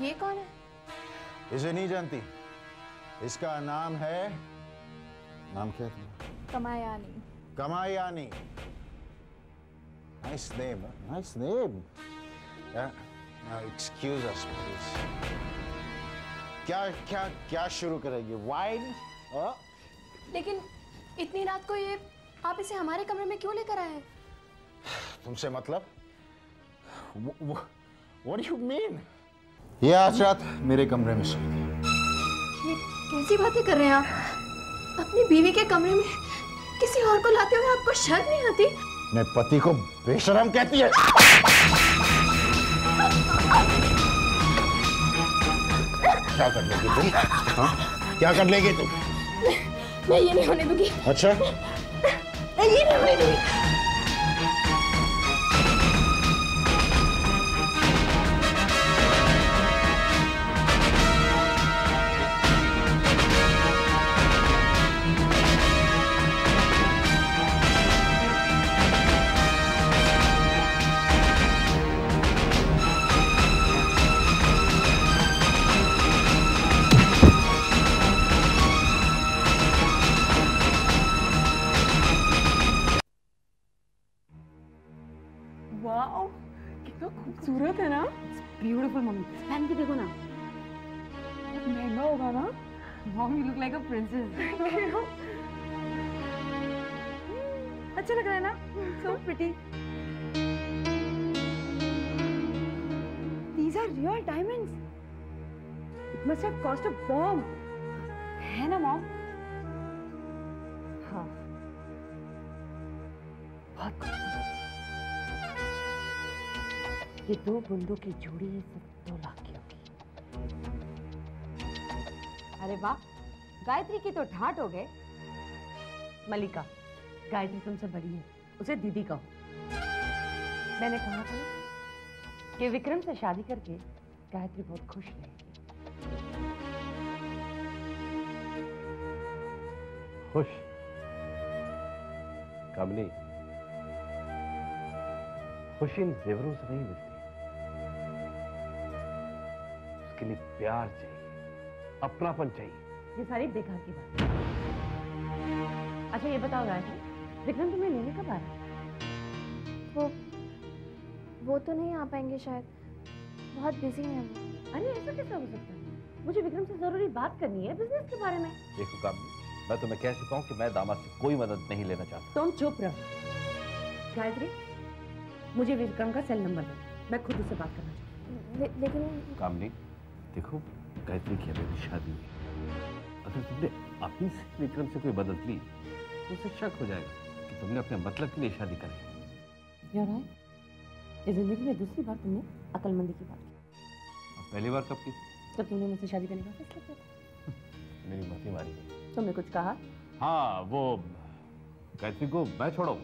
ये कौन है? इसे नहीं जानती? इसका नाम है, नाम क्या है? Kamayani. कमायानी। Nice name, nice name. Now excuse us, please. क्या क्या क्या शुरू करेंगे? Wine? लेकिन इतनी रात को ये आप इसे हमारे कमरे में क्यों लेकर आए? तुमसे मतलब? What do you mean? ये आज रात मेरे कमरे में सो गया। ये कैसी बातें कर रहे हैं आप? अपनी बीवी के कमरे में किसी और को लाते हुए आपको शर्म नहीं आती? मैं पति को बेशरम कहती है? क्या कर लेगी तुम? हाँ? क्या कर लेगी तुम? मैं ये नहीं होने दूंगी। अच्छा? मैं ये नहीं होने दूंगी। वाओ, कितना खूबसूरत है ना। ब्यूटीफुल मम्मी, पहन के देखो ना। बहुत महंगा होगा ना। Mom, you look like a princess. अच्छा लग रहा है ना? So pretty. These are real diamonds. It must have cost a bomb. है ना मॉम? हाँ, बहुत खूबसूरत। ये दो बूंदों की जोड़ी सिर्फ 2 लाख की होगी। अरे वाह, गायत्री की तो ठाट हो गए। मलिका, गायत्री तुमसे बड़ी है, उसे दीदी कहो। मैंने कहा था कि विक्रम से शादी करके गायत्री बहुत खुश रहेगी। खुश? कामनी, खुशी इन जेवरों से नहीं मिलती। उसके लिए प्यार चाहिए, अपनापन चाहिए। ये सारी बेकार की बात है। अच्छा ये बताओ गायत्री, विक्रम तुम्हें लेने कब आ रहा है? वो तो नहीं आ पाएंगे शायद, बहुत बिजी हैं वो। अरे ऐसा कैसा हो सकता है? मुझे विक्रम से जरूरी बात करनी है बिजनेस के बारे में। देखो कामनी, मैं तुम्हें कह चुका हूं कि मैं दामाद से कोई मदद नहीं लेना चाहता। तुम चुप रहो। गायत्री, मुझे विक्रम का सेल नंबर दो, मैं खुद उससे बात करना चाहती हूँ। लेकिन कामनी, देखो गायत्री की अभी शादी है। अगर तुमने अपनी से विक्रम से कोई मदद ली तो उसे शक हो जाएगा कि तुमने अपने मतलब के लिए शादी करी। यार ये जिंदगी में दूसरी बार तुमने अकलमंदी की बात की। और पहली बार कब की? जब तुमने मुझसे शादी करने का फैसला किया था। मेरी मती मारी। तुमने कुछ कहा? हाँ, वो गायत्री को मैं छोड़ाऊं।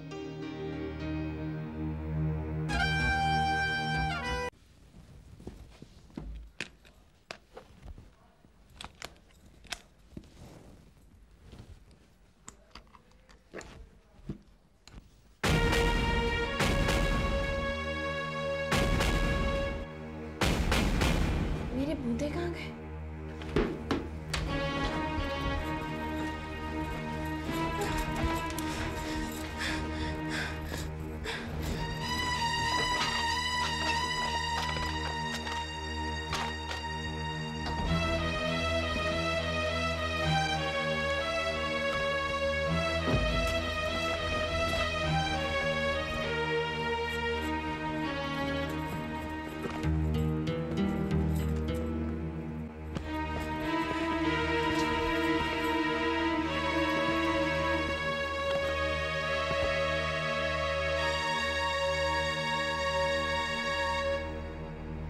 मेरे बूंदे कहाँ गए?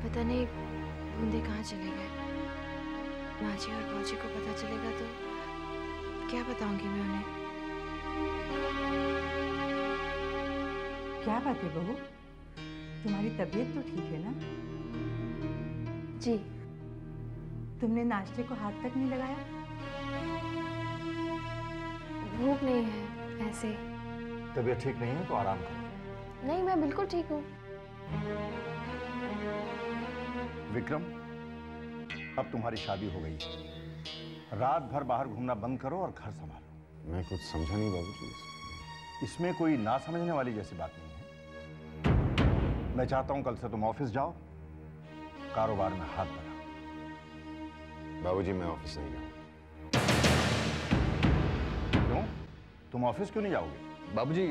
पता नहीं बूंदे कहाँ चले गए। माजी और फौजी को पता चलेगा तो क्या बताऊंगी मैं उन्हें। क्या बात है बहू, तुम्हारी तबीयत तो ठीक है ना? जी। तुमने नाश्ते को हाथ तक नहीं लगाया? भूख नहीं है, ऐसे। तबीयत ठीक नहीं है तो आराम करो। नहीं, मैं बिल्कुल ठीक हूँ। विक्रम, अब तुम्हारी शादी हो गई है, रात भर बाहर घूमना बंद करो और घर संभालो। मैं कुछ समझा नहीं बाबूजी। इसमें कोई ना समझने वाली जैसी बात नहीं है। मैं चाहता हूं कल से तुम ऑफिस जाओ, कारोबार में हाथ बढ़ाओ। बाबूजी मैं ऑफिस नहीं जाऊंगा। क्यों? तुम ऑफिस क्यों नहीं जाओगे? बाबूजी,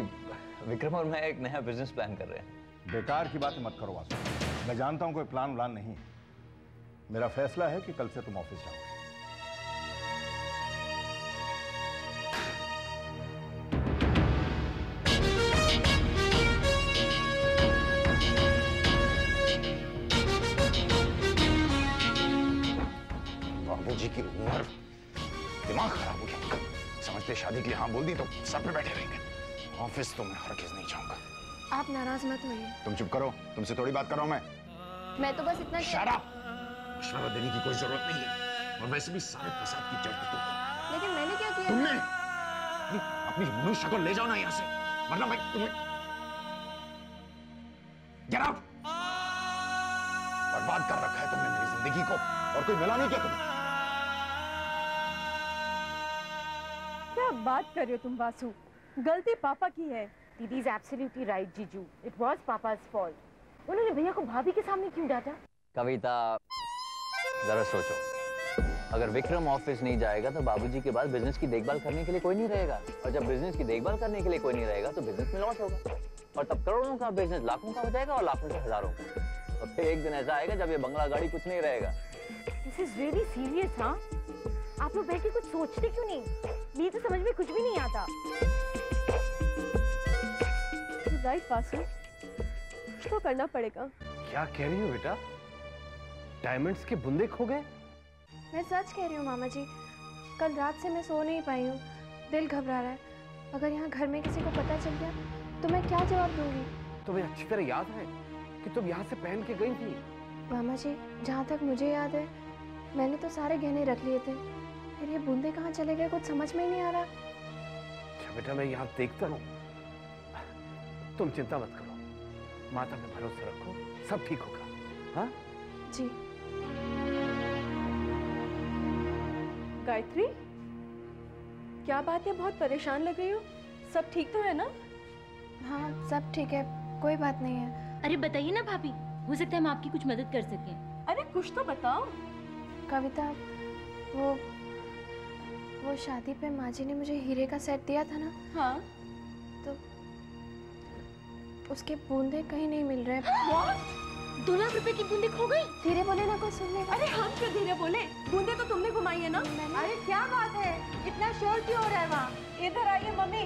विक्रम और मैं एक नया बिजनेस प्लान कर रहे हैं। बेकार की बातें मत करो वासु। मैं जानता हूं कोई प्लान व्लान नहीं है। मेरा फैसला है कि कल से तुम ऑफिस जाओगे। बाबूजी की उम्र, दिमाग खराब हो गया। समझते शादी के लिए हाँ बोल दी तो सर पे बैठे रहेंगे। ऑफिस तो मैं हरगिज नहीं जाऊंगा। आप नाराज मत होइए। तुम चुप करो, तुमसे थोड़ी बात कर रहा हूं मैं तो बस इतना Shut up! मशवरा देने की कोई जरूरत नहीं है। और वैसे भी सारे फसाद की जड़ तो तुम। लेकिन मैंने क्या किया? तुमने अपनी मनुष्य को ले जाओ ना यहाँ से, वरना मैं तुम्हें Get out! बर्बाद कर रखा है तुमने मेरी जिंदगी को, और कोई मिला नहीं क्या तुम्हें? क्या बात कर रहे हो तुम वासु? गलती पापा की है। दीदी इज एब्सोल्युटली राइट जीजू, इट वाज पापा's फॉल्ट। उन्होंने भैया को भाभी के सामने क्यों डांटा? कविता, जरा सोचो, अगर विक्रम ऑफिस नहीं जाएगा तो बाबूजी के बाद बिजनेस की देखभाल करने के लिए कोई नहीं रहेगा, और जब बिजनेस की देखभाल करने के लिए कोई नहीं रहेगा तो बिजनेस में लॉस होगा, और तब करोड़ों का बिजनेस लाखों का हो जाएगा, और लाखों से हजारों का। और फिर एक दिन ऐसा आएगा जब ये बंगला गाड़ी कुछ नहीं रहेगा। This is really serious. हाँ, आप लोग बैठ के कुछ सोचते क्यों नहीं? ये तो समझ में कुछ भी नहीं आता। राइट वासु, कुछ तो करना पड़ेगा। क्या कह रही हो बेटा? डायमंड्स के बुंदे खो गए? मैं सच कह रही हूँ मामा जी। कल रात से मैं सो नहीं पाई हूँ, दिल घबरा रहा है। अगर यहाँ घर में किसी को पता चल गया तो मैं क्या जवाब दूंगी? तुम्हें अच्छी तरह याद है कि तुम यहाँ से पहन के गई थी? मामा जी, जहाँ तक मुझे याद है मैंने तो सारे गहने रख लिए थे। फिर ये बूंदे कहाँ चले गए कुछ समझ में ही नहीं आ रहा। अच्छा बेटा, मैं यहाँ देखता हूँ। तुम चिंता मत करो, माता पे भरोसा रखो, सब ठीक होगा। हाँ जी। गायत्री, क्या बात है? बहुत परेशान लग रही हो। सब ठीक तो है ना? हाँ सब ठीक है, कोई बात नहीं है। अरे बताइए ना भाभी, हो सकता है हम आपकी कुछ मदद कर सकें। अरे कुछ तो बताओ। कविता, वो शादी पे माँ जी ने मुझे हीरे का सेट दिया था ना। हाँ, तो उसके बूंदे कहीं नहीं मिल रहे। 2 लाख रुपए की बूंदे खो गई। धीरे बोले ना, कोई सुन लेगा। अरे हम क्यों धीरे बोले? बूंदे तो तुमने घुमाई है ना। अरे क्या बात है, इतना शोर क्यों हो रहा है वहाँ? इधर आइए मम्मी,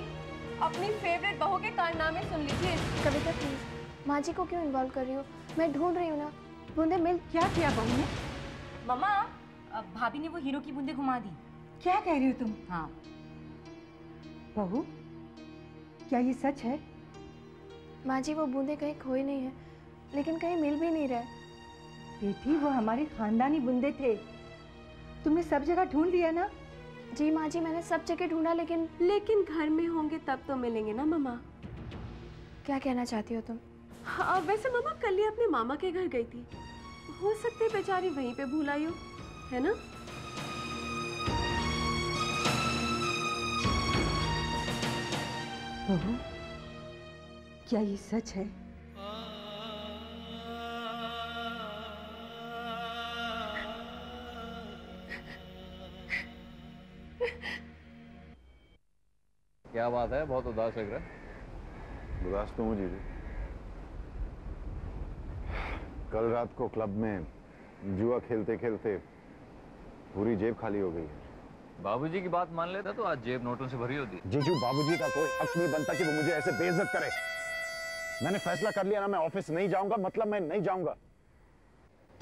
अपनी फेवरेट बहू के कारनामे सुन लीजिए। कविता प्लीज, माँ जी को क्यों इन्वॉल्व कर रही हो? मैं ढूंढ रही हूँ ना, बूंदे मिल। क्या किया बहू ने? मम्मा, भाभी ने वो हीरो की बूंदे घुमा दी। क्या कह रही हो तुम? हाँ। बहू, क्या ये सच है? माँ जी वो बूंदे कहीं खोई नहीं है, लेकिन कहीं मिल भी नहीं रहे। बेटी, वो हमारे खानदानी बूंदे थे। तुमने सब जगह ढूंढ लिया ना? जी माँ जी, मैंने सब जगह ढूंढा, लेकिन घर में होंगे तब तो मिलेंगे ना मम्मा। क्या कहना चाहती हो तुम? हाँ, वैसे मम्मा कल ही अपने मामा के घर गई थी, हो सकती है बेचारी वहीं पे भूल आई हो, है ना? बहू, क्या ये सच है? क्या बात है, बहुत उदास लग रहा है। उदास तो हूँ जीजू। कल रात को क्लब में जुआ खेलते खेलते पूरी जेब खाली हो गई है। बाबूजी की बात मान लेता तो आज जेब नोटों से भरी होती। जीजू, बाबूजी का कोई हक नहीं बनता कि वो मुझे ऐसे बेइज्जत करे। मैंने फैसला कर लिया ना, मैं ऑफिस नहीं जाऊंगा, मतलब मैं नहीं जाऊंगा।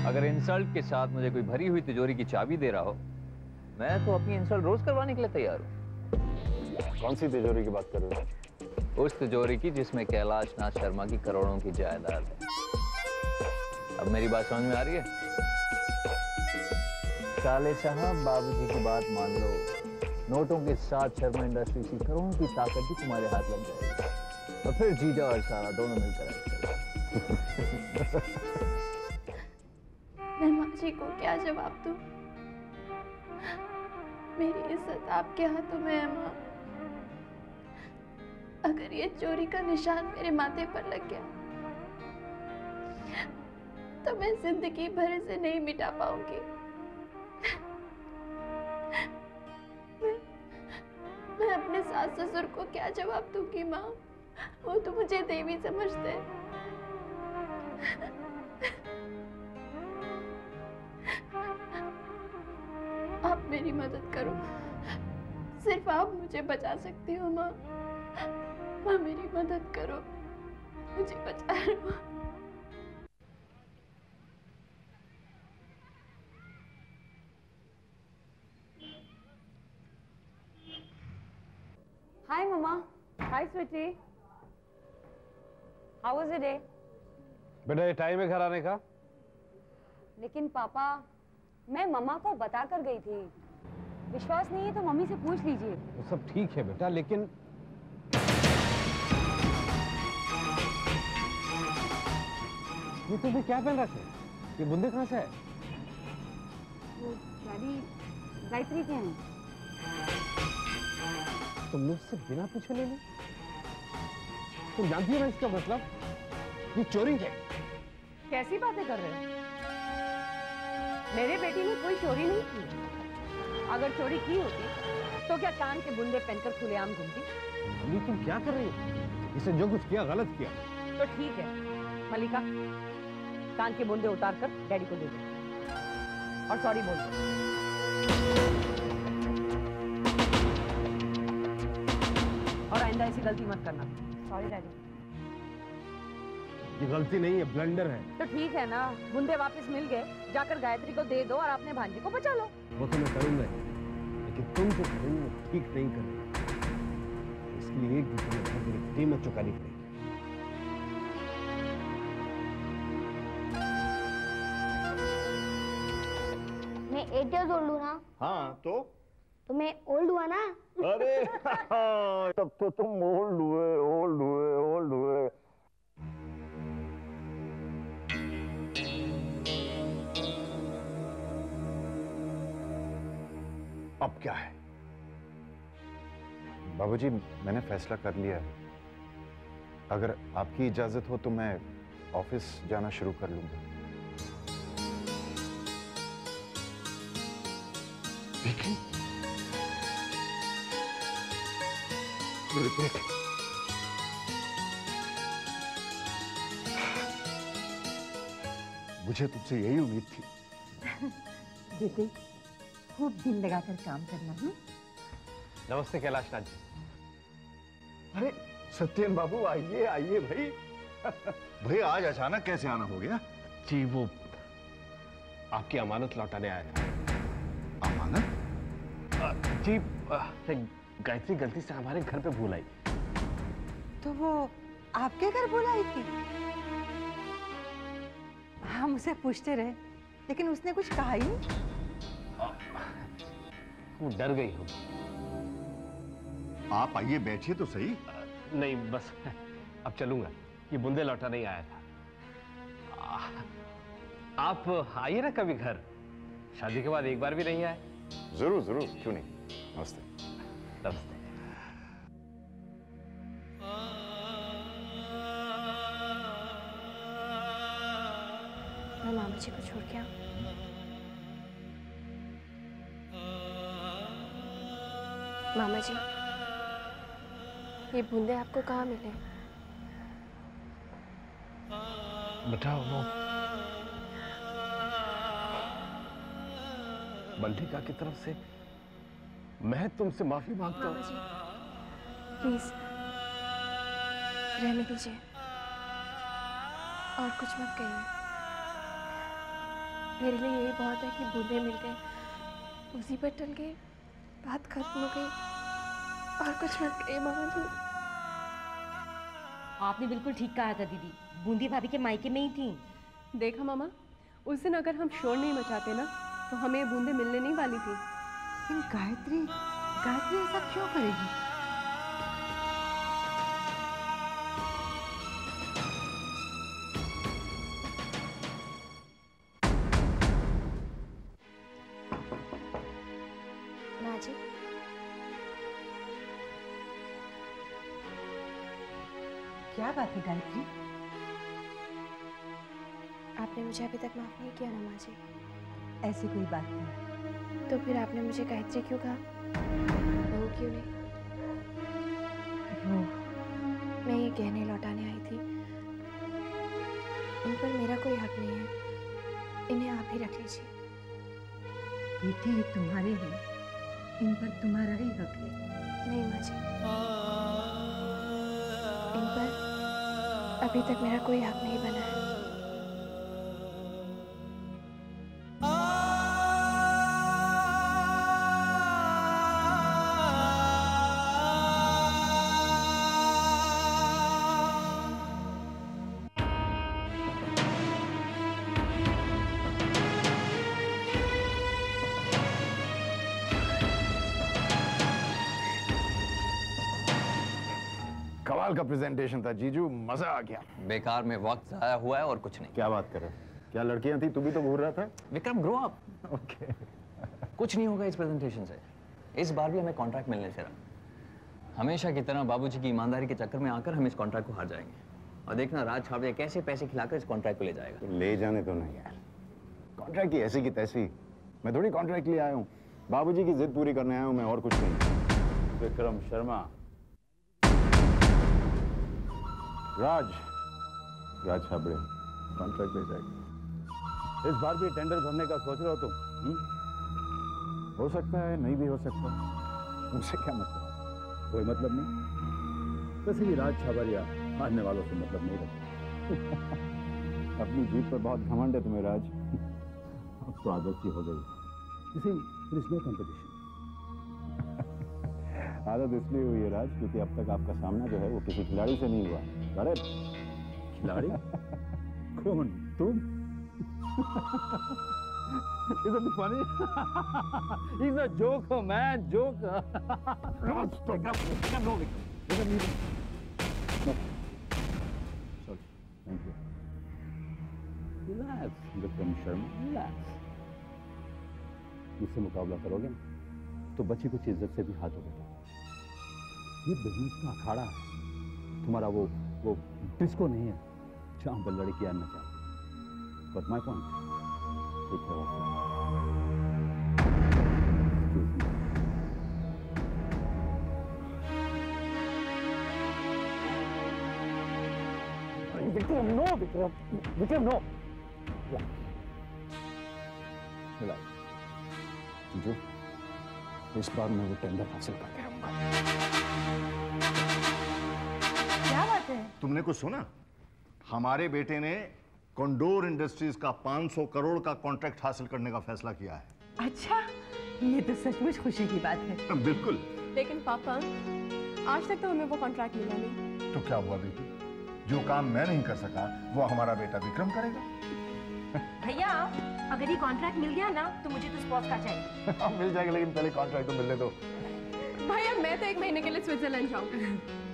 अगर इंसल्ट के साथ मुझे कोई भरी हुई तिजोरी की चाबी दे रहा हो, मैं तो अपनी इंसल्ट रोज करवाने के लिए तैयार हूँ। कौन सी तिजोरी की बात कर रहे हो? उस तिजोरी की जिसमें कैलाश नाथ शर्मा की करोड़ों की जायदाद है। अब मेरी बात समझ में आ रही है? साले साहब, बाबूजी की बात मान लो, नोटों के साथ शर्मा इंडस्ट्रीज की करोड़ों की ताकत भी तुम्हारे हाथ लग जाएगी, और फिर जीजा और सारा दोनों मिलकर मैं माँ जी को क्या जवाब दूं? मेरी इज्जत आपके हाथों में है माँ। अगर ये चोरी का निशान मेरे माथे पर लग गया तो मैं जिंदगी भर इसे नहीं मिटा पाऊंगी। मैं अपने सास ससुर को क्या जवाब दूंगी माँ? वो तो मुझे देवी समझते हैं। आप मेरी मदद करो, सिर्फ आप मुझे बचा सकती हो माँ। माँ मेरी मदद करो, मुझे बचा लो। Hi, Mama. Hi, sweetie. How was your day? बेटा ये टाइम है घर आने का? लेकिन पापा, मैं मम्मा को बता कर गई थी। विश्वास नहीं है तो मम्मी से पूछ लीजिए। वो सब ठीक है बेटा, लेकिन ये तुमने क्या पहन रखे? ये बुंदे कहाँ से है? वो डैडी गायत्री के हैं। तुमने उससे बिना पूछे ले ली? तुम जानती हो ना इसका मतलब? ये चोरी है। कैसी बातें कर रहे हो? मेरे बेटी ने कोई चोरी नहीं की। अगर चोरी की होती तो क्या कान के बुंदे पहनकर खुलेआम घूमती? मम्मी तुम क्या कर रही हो? इसे जो कुछ किया गलत किया। तो ठीक है मलिका, कान के बुंदे उतार कर डैडी को दे दो और सॉरी बोल दो। और आइंदा ऐसी गलती मत करना। Sorry daddy. ये गलती नहीं है, ब्लंडर है। तो ठीक है ना, बुंदे वापस मिल गए, जाकर गायत्री को दे दो और अपने भांजे को बचा लो। वो तो मैं करूंगा, लेकिन तुम जो करोगे वो ठीक नहीं करोगे। इसके लिए एक दूसरे में बहुत बड़ी कीमत चुकानी पड़ेगी। मैं 8 years old हूँ ना? हाँ तो मैं ओल्ड हुआ ना? अरे तब तो तुम ओल्ड हुए। अब क्या है? बाबूजी मैंने फैसला कर लिया है। अगर आपकी इजाजत हो तो मैं ऑफिस जाना शुरू कर लूंगा। लेकिन मेरे बेटे, मुझे तुमसे यही उम्मीद थी। बेटे खूब दिल लगाकर काम करना। नमस्ते कैलाश नाथ जी। अरे सत्येन बाबू, आइए आइए भाई। भाई आज अचानक कैसे आना हो गया? जी वो आपकी अमानत लौटाने आया था। अमानत? जी गायत्री गलती से हमारे घर पे भूल आई। तो वो आपके घर बुलाई थी? हम उसे पूछते रहे लेकिन उसने कुछ कहा ही नहीं। वो डर गई होगी। आप आइए, बैठिए तो सही। नहीं बस अब चलूंगा, ये बुंदे लौटा नहीं आया था। आप आइए ना कभी घर, शादी के बाद एक बार भी नहीं आए। जरूर जरूर, क्यों नहीं। नमस्ते। नमस्ते। मैं मामा जी को छोड़ के आऊं? मामा जी, ये बूंदे आपको कहाँ मिले? बेटा वो मल्लिका की तरफ से। मैं तुमसे माफी मांगता हूँ। मामा जी प्लीज रहने दीजिए और कुछ मत कहिए। मेरे लिए यही बहुत है कि बूंदे मिल गए, मुसीबत टल गई, बात खत्म हो गई। और कुछ मत कहिए मामा जी। आपने बिल्कुल ठीक कहा था दीदी, बूंदी भाभी के मायके में ही थी। देखा मामा, उस दिन अगर हम शोर नहीं मचाते ना तो हमें ये बूंदे मिलने नहीं वाली थी। लेकिन गायत्री ऐसा क्यों करेगी? जी। क्या बात है गायत्री? आपने मुझे अभी तक माफ नहीं किया ना माँ जी। ऐसी कोई बात नहीं। तो फिर आपने मुझे गायत्री क्यों कहा? बहू क्यों नहीं? वो मैं ये गहने लौटाने आई थी। इन पर मेरा कोई हक नहीं है, इन्हें आप ही रख लीजिए। बेटी ये तुम्हारे हैं, इन पर तुम्हारा ही हक है। नहीं माँ जी, इन पर अभी तक मेरा कोई हक नहीं बना है। कमाल का प्रेजेंटेशन था जीजू, मजा आ गया। बेकार में वक्त जाया हुआ है और कुछ नहीं। क्या बात कर रहे? क्या लड़कियां थी? तू भी तो घूर रहा था। Vikram grow up. ओके। कुछ नहीं होगा इस प्रेजेंटेशन से। इस बार भी हमें कॉन्ट्रैक्ट मिलने से रहा। हमेशा की तरह बाबूजी की ईमानदारी के चक्कर में आकर हम इस कॉन्ट्रैक्ट को हार जाएंगे। और देखना राज छावड़िया कैसे पैसे खिलाकर इस कॉन्ट्रैक्ट को ले जाएगा। तो ले जाने तो नहीं यार, कॉन्ट्रैक्ट की ऐसी की तैसी। मैं थोड़ी कॉन्ट्रैक्ट लिए आया हूँ, बाबूजी की जिद पूरी करने आया हूँ मैं, और कुछ नहीं। विक्रम शर्मा, राज छाबड़े कॉन्ट्रैक्ट ले जाएगा। इस बार भी टेंडर भरने का सोच रहे हो तुम? हो सकता है, नहीं भी हो सकता। मुझसे क्या मतलब? कोई मतलब नहीं। वैसे भी राज छाबड़िया हारने वालों से मतलब नहीं रखता। अपनी जीत पर बहुत घमंड है तुम्हें राज। अब तो आदत सी हो गई। No competition. आदत इसलिए हुई है राज, क्योंकि अब तक आपका सामना जो है वो किसी खिलाड़ी से नहीं हुआ। अरे खिलाड़ी? कौन? तुम? Isn't it funny? He's a joker, man, joker. No. Sorry. Thank you. Relax, Vikram Sharma, relax. मुझसे मुकाबला करोगे ना, तो बची कुछ इज्जत से भी हाथ धोगे। ये बिजनेस का अखाड़ा है, तुम्हारा वो डिस्को नहीं है जहां पर लड़कियां नचा। But my point, take care of it. Vikram, no, Vikram, no. Relax. जीजू, इस बार मैं वो टेंडर हासिल करके रहूंगा। क्या बात है? तुमने कुछ सुना? हमारे बेटे ने कॉन्डोर इंडस्ट्रीज का 500 करोड़ का कॉन्ट्रैक्ट हासिल करने का फैसला किया है। अच्छा, ये तो सचमुच खुशी की बात है। बिल्कुल। लेकिन पापा, आज तक तो हमें वो कॉन्ट्रैक्ट मिला नहीं। तो क्या हुआ बेटी? जो काम मैं नहीं कर सका वो हमारा बेटा विक्रम करेगा। भैया, अगर ये कॉन्ट्रैक्ट मिल गया ना तो मुझे तो स्पॉट का चाहिए। हाँ, मिल जाएगा, लेकिन पहले कॉन्ट्रैक्ट तो मिलने दो। भैया, मैं तो 1 महीने के लिए स्विट्जरलैंड जाऊंगी।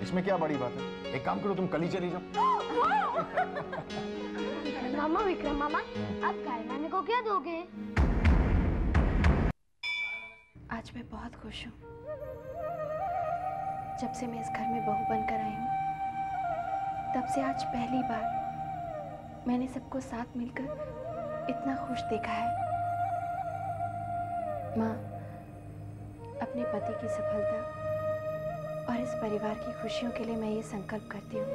इसमें क्या बड़ी बात है? एक काम करो, तुम कल ही चली जाओ। मामा, विक्रम मामा, आप गाय नानी को क्या दोगे? आज मैं बहुत खुश हूँ। जब से मैं इस घर में बहू बनकर आई हूँ, तब से आज पहली बार मैंने सबको साथ मिलकर इतना खुश देखा है। माँ, अपने पति की सफलता और इस परिवार की खुशियों के लिए मैं ये संकल्प करती हूँ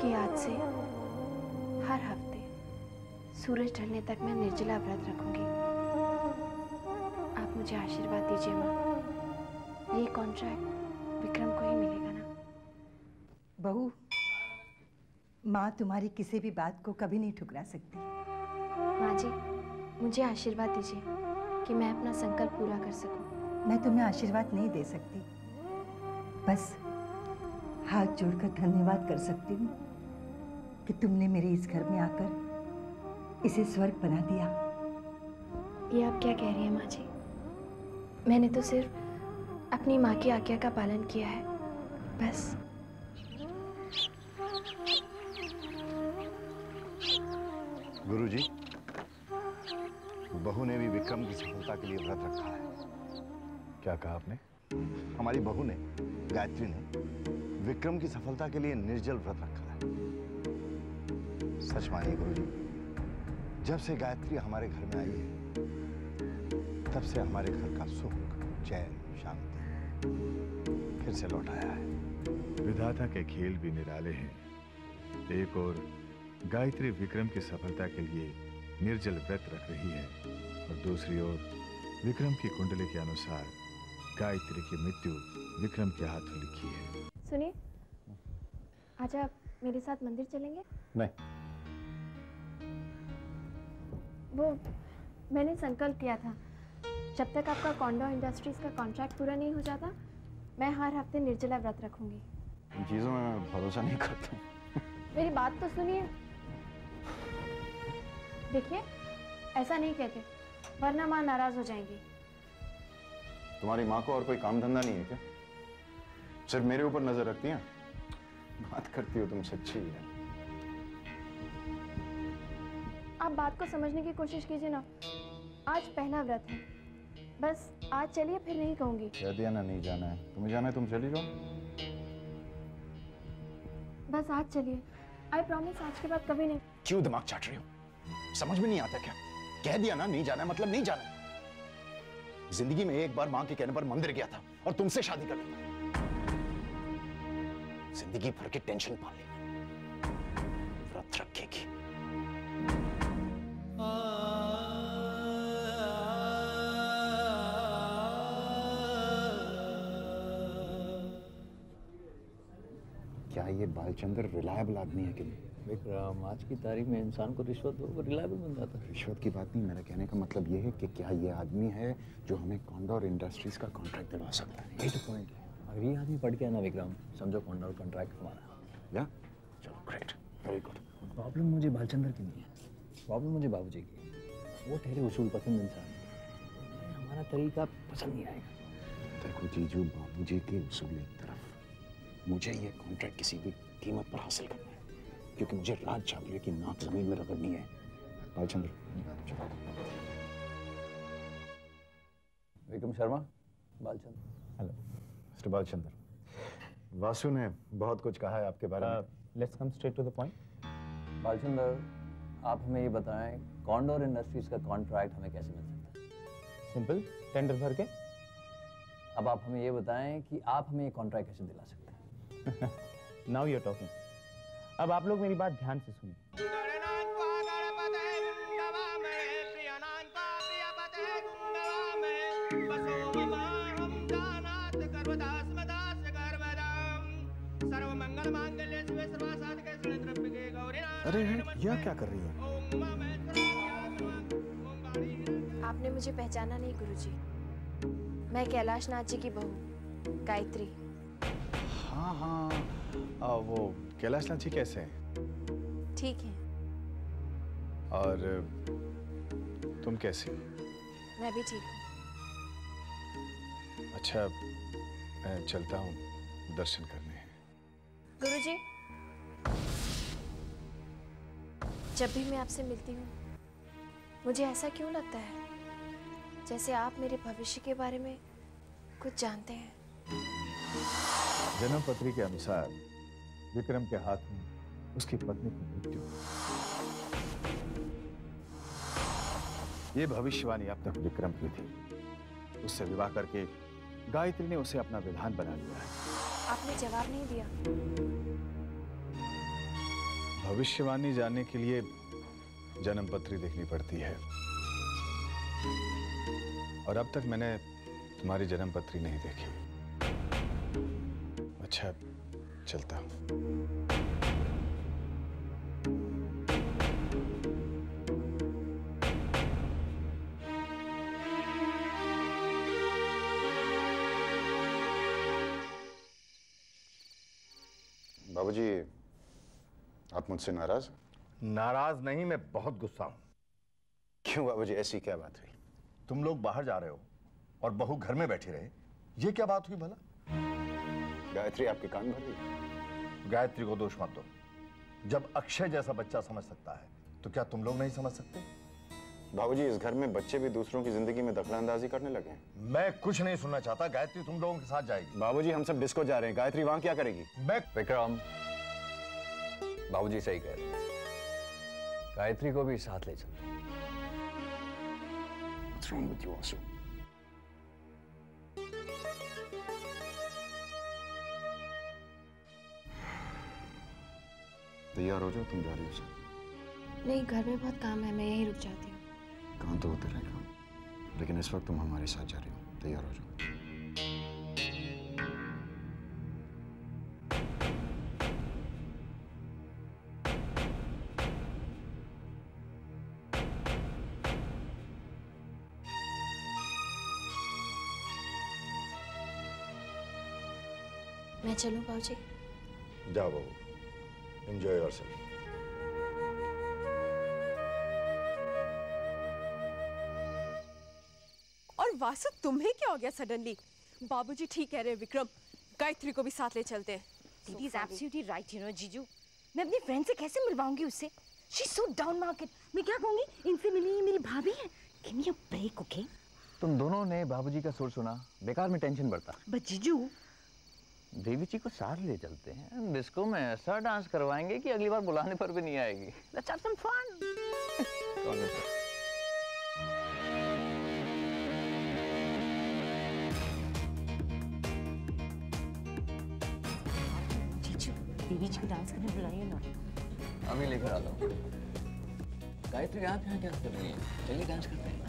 कि आज से हर हफ्ते सूरज ढलने तक मैं निर्जला व्रत रखूंगी। आप मुझे आशीर्वाद दीजिए माँ, ये कॉन्ट्रैक्ट विक्रम को ही मिलेगा ना? बहू, माँ तुम्हारी किसी भी बात को कभी नहीं ठुकरा सकती। माँ जी, मुझे आशीर्वाद दीजिए कि मैं अपना संकल्प पूरा कर सकूं। मैं तुम्हें आशीर्वाद नहीं दे सकती, बस हाथ जोड़कर धन्यवाद कर सकती हूँ कि तुमने मेरे इस घर में आकर इसे स्वर्ग बना दिया। ये आप क्या कह रही हैं माँ जी? मैंने तो सिर्फ अपनी माँ की आज्ञा का पालन किया है, बस। गुरुजी, बहू ने भी विक्रम की सफलता के लिए व्रत रखा है। क्या कहा आपने? हमारी बहू ने, गायत्री ने, विक्रम की सफलता के लिए निर्जल व्रत रखा है। सच मानिए गुरुजी, जब से गायत्री हमारे घर में आई है, तब से हमारे घर का सुख, चैन, शांति फिर से लौट आया है। विधाता के खेल भी निराले हैं। एक और गायत्री विक्रम की सफलता के लिए निर्जल व्रत रख रही है और दूसरी ओर विक्रम की कुंडली के अनुसार गायत्री की मृत्यु विक्रम के हाथों लिखी है। सुनिए, आज आप मेरे साथ मंदिर चलेंगे? नहीं। वो मैंने संकल्प किया था, जब तक आपका कॉन्डोर इंडस्ट्रीज का कॉन्ट्रैक्ट पूरा नहीं हो जाता, मैं हर हफ्ते निर्जला व्रत रखूंगी। इन चीजों में मैं भरोसा नहीं करता। मेरी बात तो सुनिए। देखिए, ऐसा नहीं कहते, वरना माँ नाराज हो जाएंगी। तुम्हारी माँ को और कोई काम धंधा नहीं है क्या? सिर्फ मेरे ऊपर नजर रखती हैं? बात करती हो तुम सच्ची है। आप बात को समझने की कोशिश कीजिए ना। आज पहला व्रत है, बस आज चलिए, फिर नहीं कहूंगी। कह दिया ना नहीं जाना है। तुम्हें जाना है, तुम चली जाओ। बस आज चलिए, आई प्रॉमिस आज के बाद कभी नहीं। क्यों दिमाग चाट रही हो? समझ में नहीं आता क्या? कह दिया ना नहीं जाना, मतलब नहीं जाना। जिंदगी में एक बार मां के कहने पर मंदिर गया था और तुमसे शादी कर ली। जिंदगी भर की टेंशन पाल ली। व्रत रखेगी। क्या ये बालचंद्र रिलायबल आदमी है कि नहीं? विक्रम, आज की तारीख में इंसान को रिश्वत दो, वो रिलायबल बन जाता है। रिश्वत की बात नहीं, मेरा कहने का मतलब ये है कि क्या ये आदमी है जो हमें कॉन्डोर इंडस्ट्रीज का कॉन्ट्रैक्ट दिलवा सकता है? यही तो पॉइंट है। अगर ये आदमी पढ़ के है ना विक्रम, समझो कॉन्डोर कॉन्ट्रैक्ट हमारा। या चलो, ग्रेट, वेरी गुड। प्रॉब्लम मुझे बालचंद्र की नहीं है, प्रॉब्लम मुझे बाबूजी की है। वो ठहरे उसूल पसंद इंसान है, हमारा तरीका पसंद नहीं आएगा। देखो जीजू, बाबूजी के उसूल एक तरफ, मुझे ये कॉन्ट्रैक्ट किसी भी कीमत पर हासिल करना है, क्योंकि मुझे राज चावले की नाक जमीन में रगड़नी है। बालचंद्र, विक्रम शर्मा, बालचंद्र। हेलो मिस्टर बालचंद्र, वासु ने बहुत कुछ कहा है आपके बारे में। Let's come straight to the point. Balchandra, आप हमें ये बताएं, कॉन्डोर इंडस्ट्रीज का कॉन्ट्रैक्ट हमें कैसे मिल सकता है? सिंपल, टेंडर भर के। अब आप हमें ये बताएं कि आप हमें ये कॉन्ट्रैक्ट कैसे दिला सकते हैं? Now you are talking. अब आप लोग मेरी बात ध्यान से सुनिए। अरे यह क्या कर रही है? आपने मुझे पहचाना नहीं गुरुजी, मैं कैलाश नाथ जी की बहू गायत्री। हाँ हाँ, वो कैलाश नाथ जी कैसे हैं? ठीक है। और तुम कैसी हो? मैं भी ठीक हूँ। अच्छा, मैं चलता हूँ दर्शन करने। गुरुजी, जब भी मैं आपसे मिलती हूँ, मुझे ऐसा क्यों लगता है जैसे आप मेरे भविष्य के बारे में कुछ जानते हैं? जन्म पत्री के अनुसार विक्रम के हाथ में उसकी पत्नी की मृत्यु। ये भविष्यवाणी अब तक विक्रम की थी। उससे विवाह करके गायत्री ने उसे अपना विधान बना लिया है। आपने जवाब नहीं दिया। भविष्यवाणी जानने के लिए जन्म पत्री देखनी पड़ती है, और अब तक मैंने तुम्हारी जन्म पत्री नहीं देखी। अच्छा, चलता हूं। बाबूजी, आप मुझसे नाराज? नाराज नहीं, मैं बहुत गुस्सा हूं। क्यों बाबूजी, ऐसी क्या बात हुई? तुम लोग बाहर जा रहे हो और बहू घर में बैठी रहे, ये क्या बात हुई भला? गायत्री आपके कान भर रही? गायत्री को दोष मत दो। जब अक्षय जैसा बच्चा समझ सकता है, तो क्या तुम लोग नहीं समझ सकते? बाबूजी, इस घर में बच्चे भी दूसरों की जिंदगी में दखलंदाजी करने लगे हैं। मैं कुछ नहीं सुनना चाहता। गायत्री तुम लोगों के साथ जाएगी। बाबूजी, हम सब डिस्को जा रहे हैं, गायत्री वहां क्या करेगी? विक्रम, बाबूजी सही कह रहे हैं, गायत्री को भी साथ ले चलते हैं। What's wrong with you, Vasu? तैयार हो जाओ, तुम जा रही हो सर? नहीं, घर में बहुत काम है, मैं यहीं रुक जाती हूँ। काम तो होते रहेगा, लेकिन इस वक्त तुम हमारे साथ जा रही हो। तैयार हो जाओ। मैं चलूं बाबूजी? जाओ बाबू, एंजॉय योरसेल्फ। और वासु, तुम्हें क्या हो गया सडनली? बाबूजी ठीक कह रहे हैं विक्रम, गायत्री को भी साथ ले चलते हैं। दीदी is absolutely right, you know जीजू। मैं अपनी फ्रेंड से कैसे मिलवाऊंगी उससे? She is so down market. मैं क्या कहूंगी, इनसे मिली मेरी भाभी है। Give me a break, okay? तुम दोनों ने बाबूजी का सुर सुना, बेकार में टेंशन बढ़ता। बट जीजू, देवी जी को साथ ले चलते हैं, डिस्को में ऐसा डांस करवाएंगे कि अगली बार बुलाने पर भी नहीं आएगी। Let's have some fun. जीजू, देवी जी को डांस करने बुलाइए ना। अभी लेकर आता हूँ। गायत्री, आप यहाँ क्या कर रही हैं? चलिए डांस करते हैं।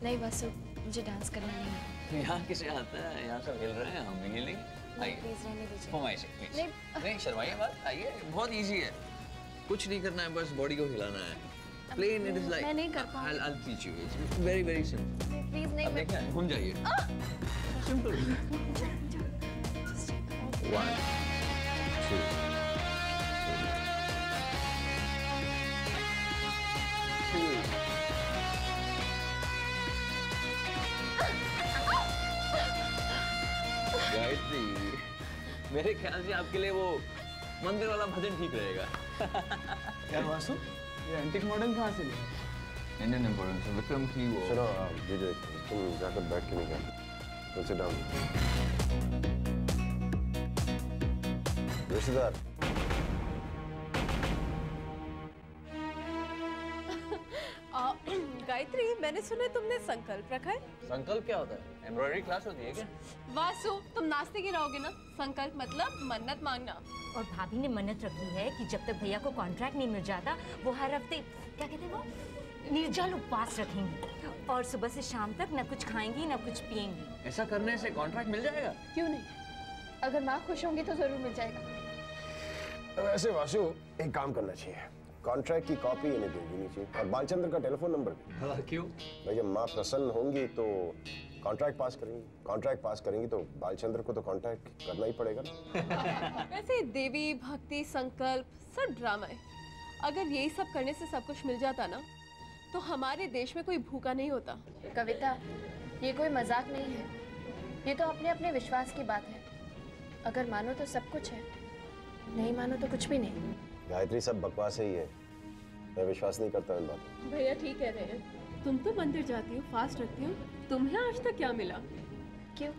नहीं वासु, मुझे डांस करना नहीं है। यहाँ किसे आता है? यहाँ सब हिल रहे हैं, हम भी हिलेंगे। आइए, प्लीज रहने दीजिए। फरमाइश प्लीज। नहीं शर्माइए मत, आइए, बहुत इजी है, कुछ नहीं करना है, बस बॉडी को हिलाना है। प्लेन इट इज लाइक, मैं नहीं कर पाऊंगी। I'll teach you, it's very very simple। Please नहीं। अब देखना, घूम जाइए, सिंपल। 1 2 गायत्री, मेरे ख्याल से आपके लिए वो मंदिर वाला भजन ठीक रहेगा। यार वासु, ये एंटीक मॉडर्न कहाँ से लिया? इंडियन इम्पोर्टेंस विक्रम की वो। चलो विजय, तुम जाकर बैठ के निकाल। Sit down. रिश्तेदार, गायत्री, मैंने सुना तुमने संकल्प रखा है। संकल्प क्या होता है? एम्ब्रॉयडरी क्लास होती है क्या? वासु, तुम नाश्ते की रहोगे ना? संकल्प मतलब मन्नत मांगना। और भाभी ने मन्नत रखी है कि जब तक भैया को कॉन्ट्रैक्ट नहीं मिल जाता, वो हर हफ्ते क्या कहते हैं वो, निर्जल उपवास रखेंगी और सुबह से शाम तक न कुछ खाएंगी न कुछ पिएंगी। ऐसा करने से कॉन्ट्रैक्ट मिल जाएगा? क्यों नहीं, अगर माँ खुश होंगी तो जरूर मिल जाएगा। वैसे वासु, एक काम करना चाहिए, कॉन्ट्रैक्ट की कॉपी इन्हें दे देनी चाहिए और बालचंद्र का टेलीफोन नंबर भी। हाँ, क्यों? भाई, जब माँ प्रसन्न होंगी तो कॉन्ट्रैक्ट पास करेंगी, कॉन्ट्रैक्ट पास करेंगी तो बालचंद्र को तो कॉन्ट्रैक्ट करना ही पड़ेगा ना। वैसे देवी भक्ति संकल्प सब ड्रामा है। अगर यही सब करने से सब कुछ मिल जाता ना, तो हमारे देश में कोई भूखा नहीं होता। कविता, ये कोई मजाक नहीं है, ये तो अपने अपने विश्वास की बात है। अगर मानो तो सब कुछ है, नहीं मानो तो कुछ भी नहीं। गायत्री, सब बकवास ही है, मैं विश्वास नहीं करता इन बातों। भैया ठीक कह रहे हैं, तुम तो मंदिर जाती हो, फास्ट रखती हो, तुम्हें आज तक क्या मिला? क्यों,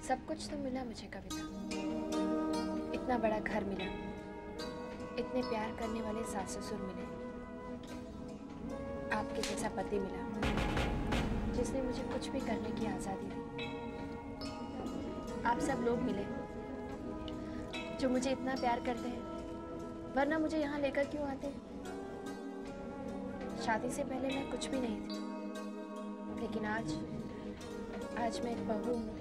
सब कुछ तो मिला मुझे कविता। इतना बड़ा घर मिला, इतने प्यार करने वाले सास ससुर मिले, आपके जैसा पति मिला जिसने मुझे कुछ भी करने की आज़ादी दी। आप सब लोग मिले जो मुझे इतना प्यार करते हैं, वरना मुझे यहाँ लेकर क्यों आते हैं? शादी से पहले मैं कुछ भी नहीं थी, लेकिन आज मैं एक बहू हूँ,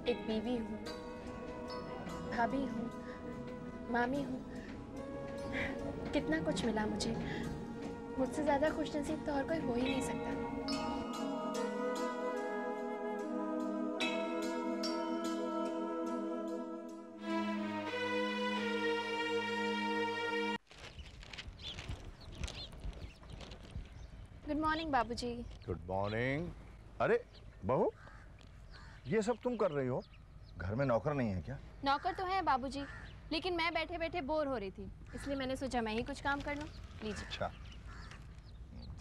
एक बीवी हूँ, भाभी हूँ, मामी हूँ। कितना कुछ मिला मुझे, मुझसे ज्यादा खुशनसीब तो और कोई हो ही नहीं सकता। गुड मॉर्निंग बाबूजी। Good morning. अरे बहू, ये सब तुम कर रही हो? घर में नौकर नहीं है क्या? नौकर तो है बाबूजी, लेकिन मैं बैठे बैठे बोर हो रही थी, इसलिए मैंने सोचा मैं ही कुछ काम कर लूं। लीजिए। अच्छा,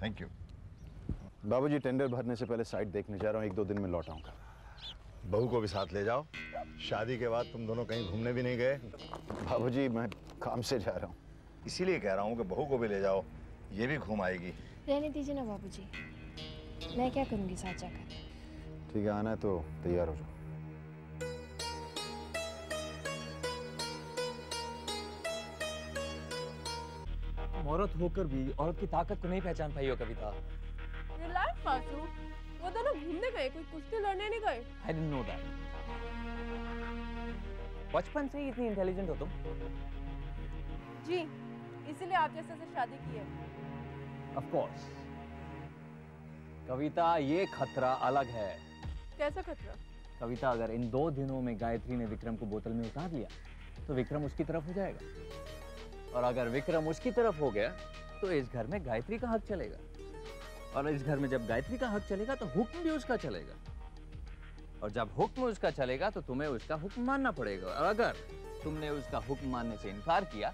थैंक यू। बाबूजी, टेंडर भरने से पहले साइट देखने जा रहा हूँ, 1-2 दिन में लौट आऊंगा। बहू को भी साथ ले जाओ। शादी के बाद तुम दोनों कहीं घूमने भी नहीं गए। बाबूजी, मैं काम से जा रहा हूँ। इसीलिए कह रहा हूँ कि बहू को भी ले जाओ, ये भी घूम आएगी। रहने दीजिए ना बाबूजी, मैं क्या करूँगी साथ जाकर। ठीक है, आना है तो तैयार हो जाओ। औरत होकर भी औरत की ताकत को नहीं पहचान पाई हो कविता। रिलैक्स मासू, वो दोनों घूमने गए, कोई कुश्ती लड़ने नहीं गए। I didn't know that. बचपन से ही इतनी इंटेलिजेंट हो तुम? जी, इसीलिए आप जैसे से शादी की है। Of course. कविता, ये खतरा अलग है। कैसा खतरा? कविता, अगर इन 2 दिनों में गायत्री ने विक्रम को बोतल में उतार लिया तो विक्रम उसकी तरफ हो जाएगा, और अगर विक्रम उसकी तरफ हो गया तो इस घर में गायत्री का हक चलेगा, और इस घर में जब गायत्री का हक चलेगा तो हुक्म भी उसका चलेगा, और जब हुक्म उसका चलेगा तो तुम्हें उसका हुक्म मानना पड़ेगा, और अगर तुमने उसका हुक्म मानने से इनकार किया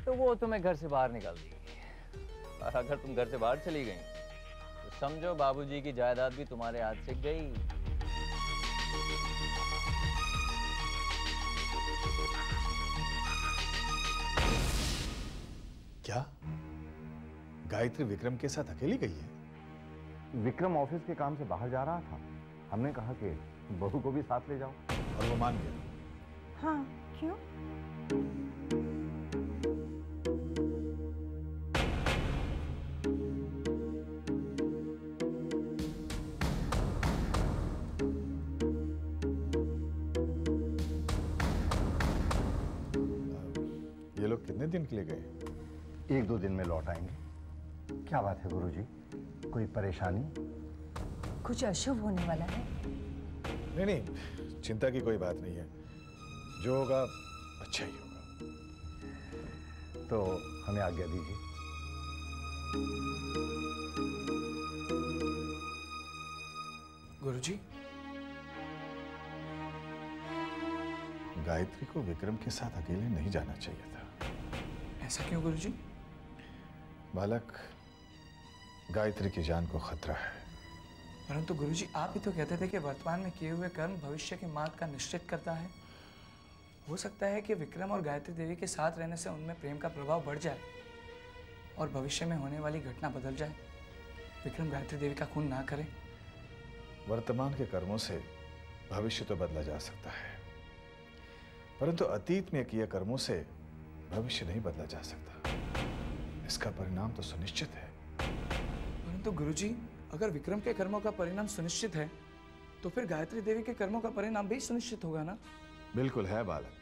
तो वो तुम्हें घर से बाहर निकाल देगी, और अगर तुम घर से बाहर चली गई तो समझो बाबूजी की जायदाद भी तुम्हारे हाथ से गई। क्या गायत्री विक्रम के साथ अकेली गई है? विक्रम ऑफिस के काम से बाहर जा रहा था, हमने कहा कि बहू को भी साथ ले जाओ, और वो मान गया। हाँ, क्यों? ये लोग कितने दिन के लिए गए? 1-2 दिन में लौट आएंगे। क्या बात है गुरुजी, कोई परेशानी? कुछ अशुभ होने वाला है। नहीं नहीं, चिंता की कोई बात नहीं है, जो होगा अच्छा ही होगा। तो हमें आज्ञा दीजिए। गुरुजी, गायत्री को विक्रम के साथ अकेले नहीं जाना चाहिए था। ऐसा क्यों गुरुजी? बालक, गायत्री की जान को खतरा है। परंतु गुरुजी, आप ही तो कहते थे कि वर्तमान में किए हुए कर्म भविष्य के मार्ग का निश्चित करता है। हो सकता है कि विक्रम और गायत्री देवी के साथ रहने से उनमें प्रेम का प्रभाव बढ़ जाए और भविष्य में होने वाली घटना बदल जाए। विक्रम गायत्री देवी का खून ना करे। वर्तमान के कर्मों से भविष्य तो बदला जा सकता है, परंतु अतीत में किए कर्मों से भविष्य नहीं बदला जा सकता। इसका परिणाम तो सुनिश्चित है। परंतु गुरुजी, अगर विक्रम के कर्मों का परिणाम सुनिश्चित है तो फिर गायत्री देवी के कर्मों का परिणाम भी सुनिश्चित होगा ना? बिल्कुल है बालक।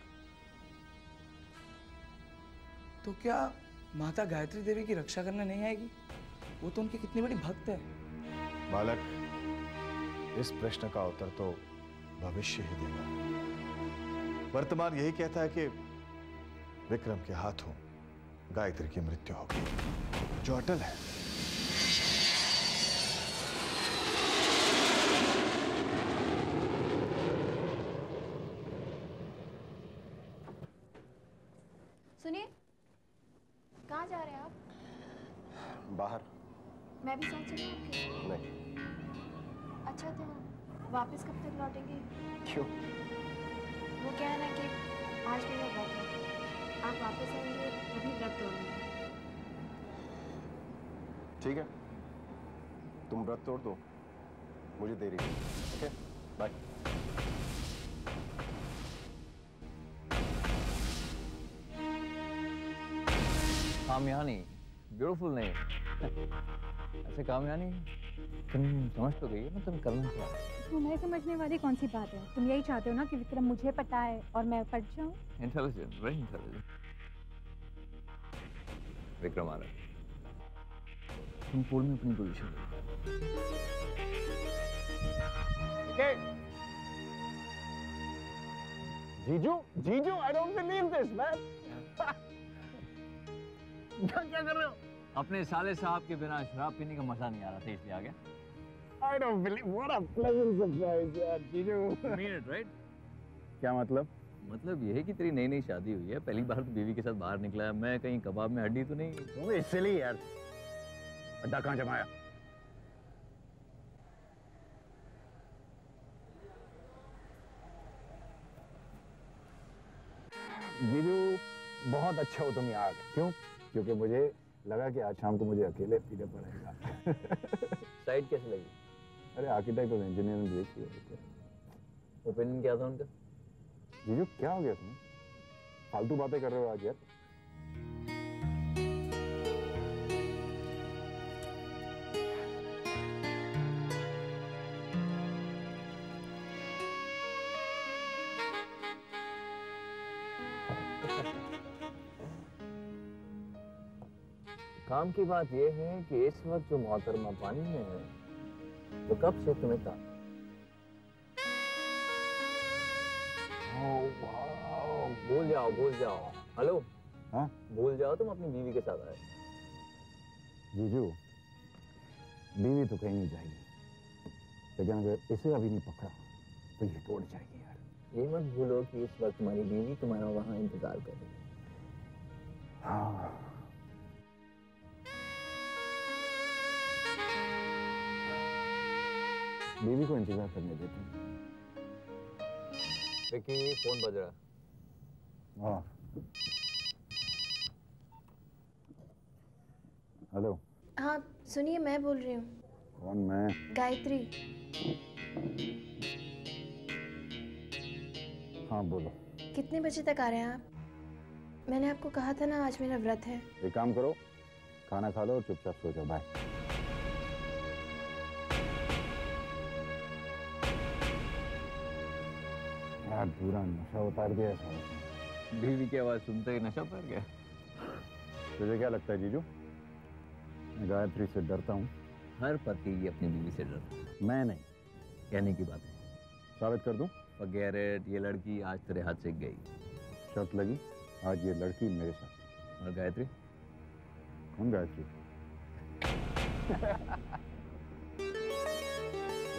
तो क्या माता गायत्री देवी की रक्षा करने नहीं आएगी? वो तो उनकी कितनी बड़ी भक्त है। बालक, इस प्रश्न का उत्तर तो भविष्य ही देगा। वर्तमान यही कहता है कि विक्रम के हाथों गायत्री की मृत्यु होगी, जो अटल है। सुनिए, कहाँ जा रहे हैं आप? बाहर। मैं भी साथ चलूं आपके? नहीं। अच्छा, तो वापस कब तक लौटेंगे? क्यों? वो क्या है ना कि आज मेरा व्रत है, आप वापस आएंगे तभी व्रत तोड़ूंगी। ठीक है, तुम व्रत तोड़ दो, मुझे देरी है। Okay, bye. Kamayani, beautiful name. ऐसे कामयानी, तुम समझ तो गई है ना तुम करना क्या है? तुम्हें समझने वाली कौन सी बात है? तुम यही चाहते हो ना कि विक्रम मुझे पटाए और मैं पट जाऊं? Intelligent, very intelligent. विक्रम आ रहा है, तुम पूल में अपनी पोजीशन लो। जीजू, जीजू, I don't believe this, man. क्या कर रहे हो? अपने साले साहब के बिना शराब पीने का मजा नहीं आ रहा था, इसलिए आ गया। I don't believe, what a pleasant surprise, यार, जीजू। Mean it, right? क्या मतलब? मतलब ये है कि तेरी नई नई शादी हुई है, पहली बार तो बीवी के साथ बाहर निकला है, मैं कहीं कबाब में हड्डी तो नहीं? तुम इसलिए यार, अड्डा कहाँ जमाया? जीजू बहुत अच्छे हो तुम यार। क्यों? क्योंकि मुझे लगा कि आज शाम को मुझे अकेले पीना पड़ेगा। साइड कैसे लगी? अरे आर्किटेक्ट और इंजीनियर ने देख लिया। ओपिनियन क्या था उनका? जीजू क्या हो गया तुम्हें? फालतू बातें कर रहे हो आज यार। काम की बात यह है कि इस वक्त जो मोहतरमा पानी में है तो कब से तुम्हें था? भूल जाओ। हेलो, हाँ भूल जाओ तुम अपनी बीवी के साथ आए। जीजू बीवी तो कहीं नहीं जाएगी, लेकिन अगर इसे अभी नहीं पकड़ा तो ये तोड़ जाएगी यार। ये मत भूलो कि इस वक्त तुम्हारी बीवी तुम्हारा वहां इंतजार कर रही है। हाँ बीवी को इंतजार करने देते हैं। विकी फोन बज रहा। हाँ हेलो। हाँ सुनिए, मैं बोल रही हूँ। कौन? मैं? गायत्री। हाँ बोलो। कितने बजे तक आ रहे हैं आप? मैंने आपको कहा था ना आज मेरा व्रत है। एक काम करो, खाना खा लो और चुपचाप सो जाओ। बाय। यार पूरा नशा उतार दिया है साले। बीवी की आवाज सुनते ही नशा उतर गया। तुझे क्या लगता है जीजू, मैं गायत्री से डरता हूँ? हर पति अपनी बीवी से डरता है। मैं नहीं। कहने की बात है। साबित कर दूं? Forget it, ये लड़की आज तेरे हाथ से गई। शर्त लगी, आज ये लड़की मेरे साथ। और गायत्री? कौन गायत्री?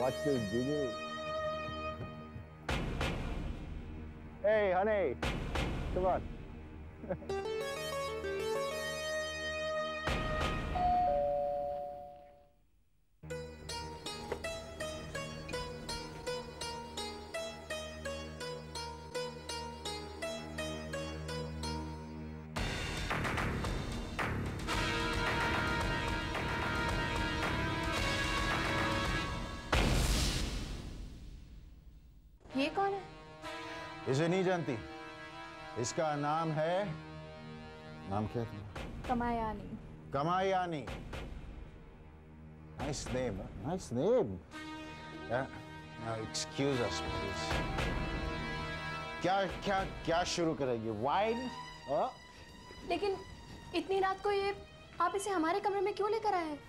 Watch this, जीजू। Hey, honey, come on. ये कौन है? इसे नहीं जानती? इसका नाम है, नाम क्या है? Kamayani. Kamayani. Nice name, nice name. Now excuse us please. क्या क्या क्या शुरू करेंगे? वाइन? लेकिन इतनी रात को ये आप इसे हमारे कमरे में क्यों लेकर आए हैं?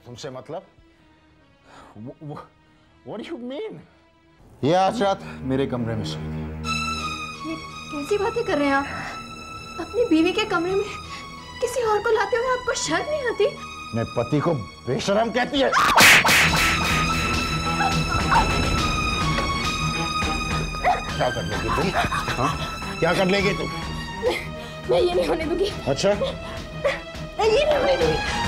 तुमसे मतलब? What do you mean? ये आज रात मेरे कमरे में सोएगी। ये कैसी बातें कर रहे हैं आप? अपनी बीवी के कमरे में किसी और को लाते हुए आपको शर्म नहीं आती? मैं पति को बेशरम कहती है? क्या कर लेगी तुम? हाँ? क्या कर लेगी तुम? मैं ये नहीं होने दूंगी। अच्छा? मैं ये नहीं होने दूंगी।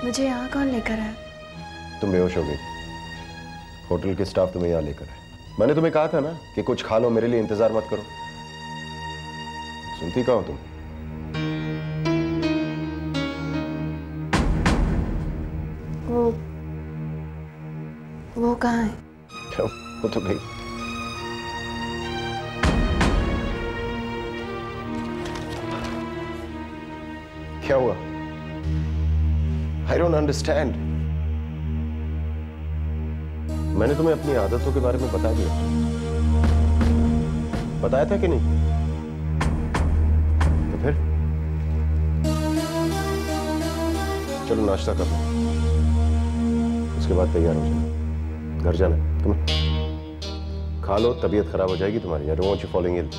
मुझे यहाँ कौन लेकर आया? तुम बेहोश हो गई। होटल के स्टाफ तुम्हें यहाँ लेकर आए। मैंने तुम्हें कहा था ना कि कुछ खा लो, मेरे लिए इंतजार मत करो। सुनती कहाँ हो तुम? वो कहाँ है? क्यों? वो तो गई। क्या हुआ? I don't understand. मैंने तुम्हें अपनी आदतों के बारे में बता दिया। बताया था कि नहीं? तो फिर चलो नाश्ता कर लो, उसके बाद तैयार हो जाना, घर जाना है। तुम खा लो, तबीयत खराब हो जाएगी तुम्हारी। I don't want you falling ill.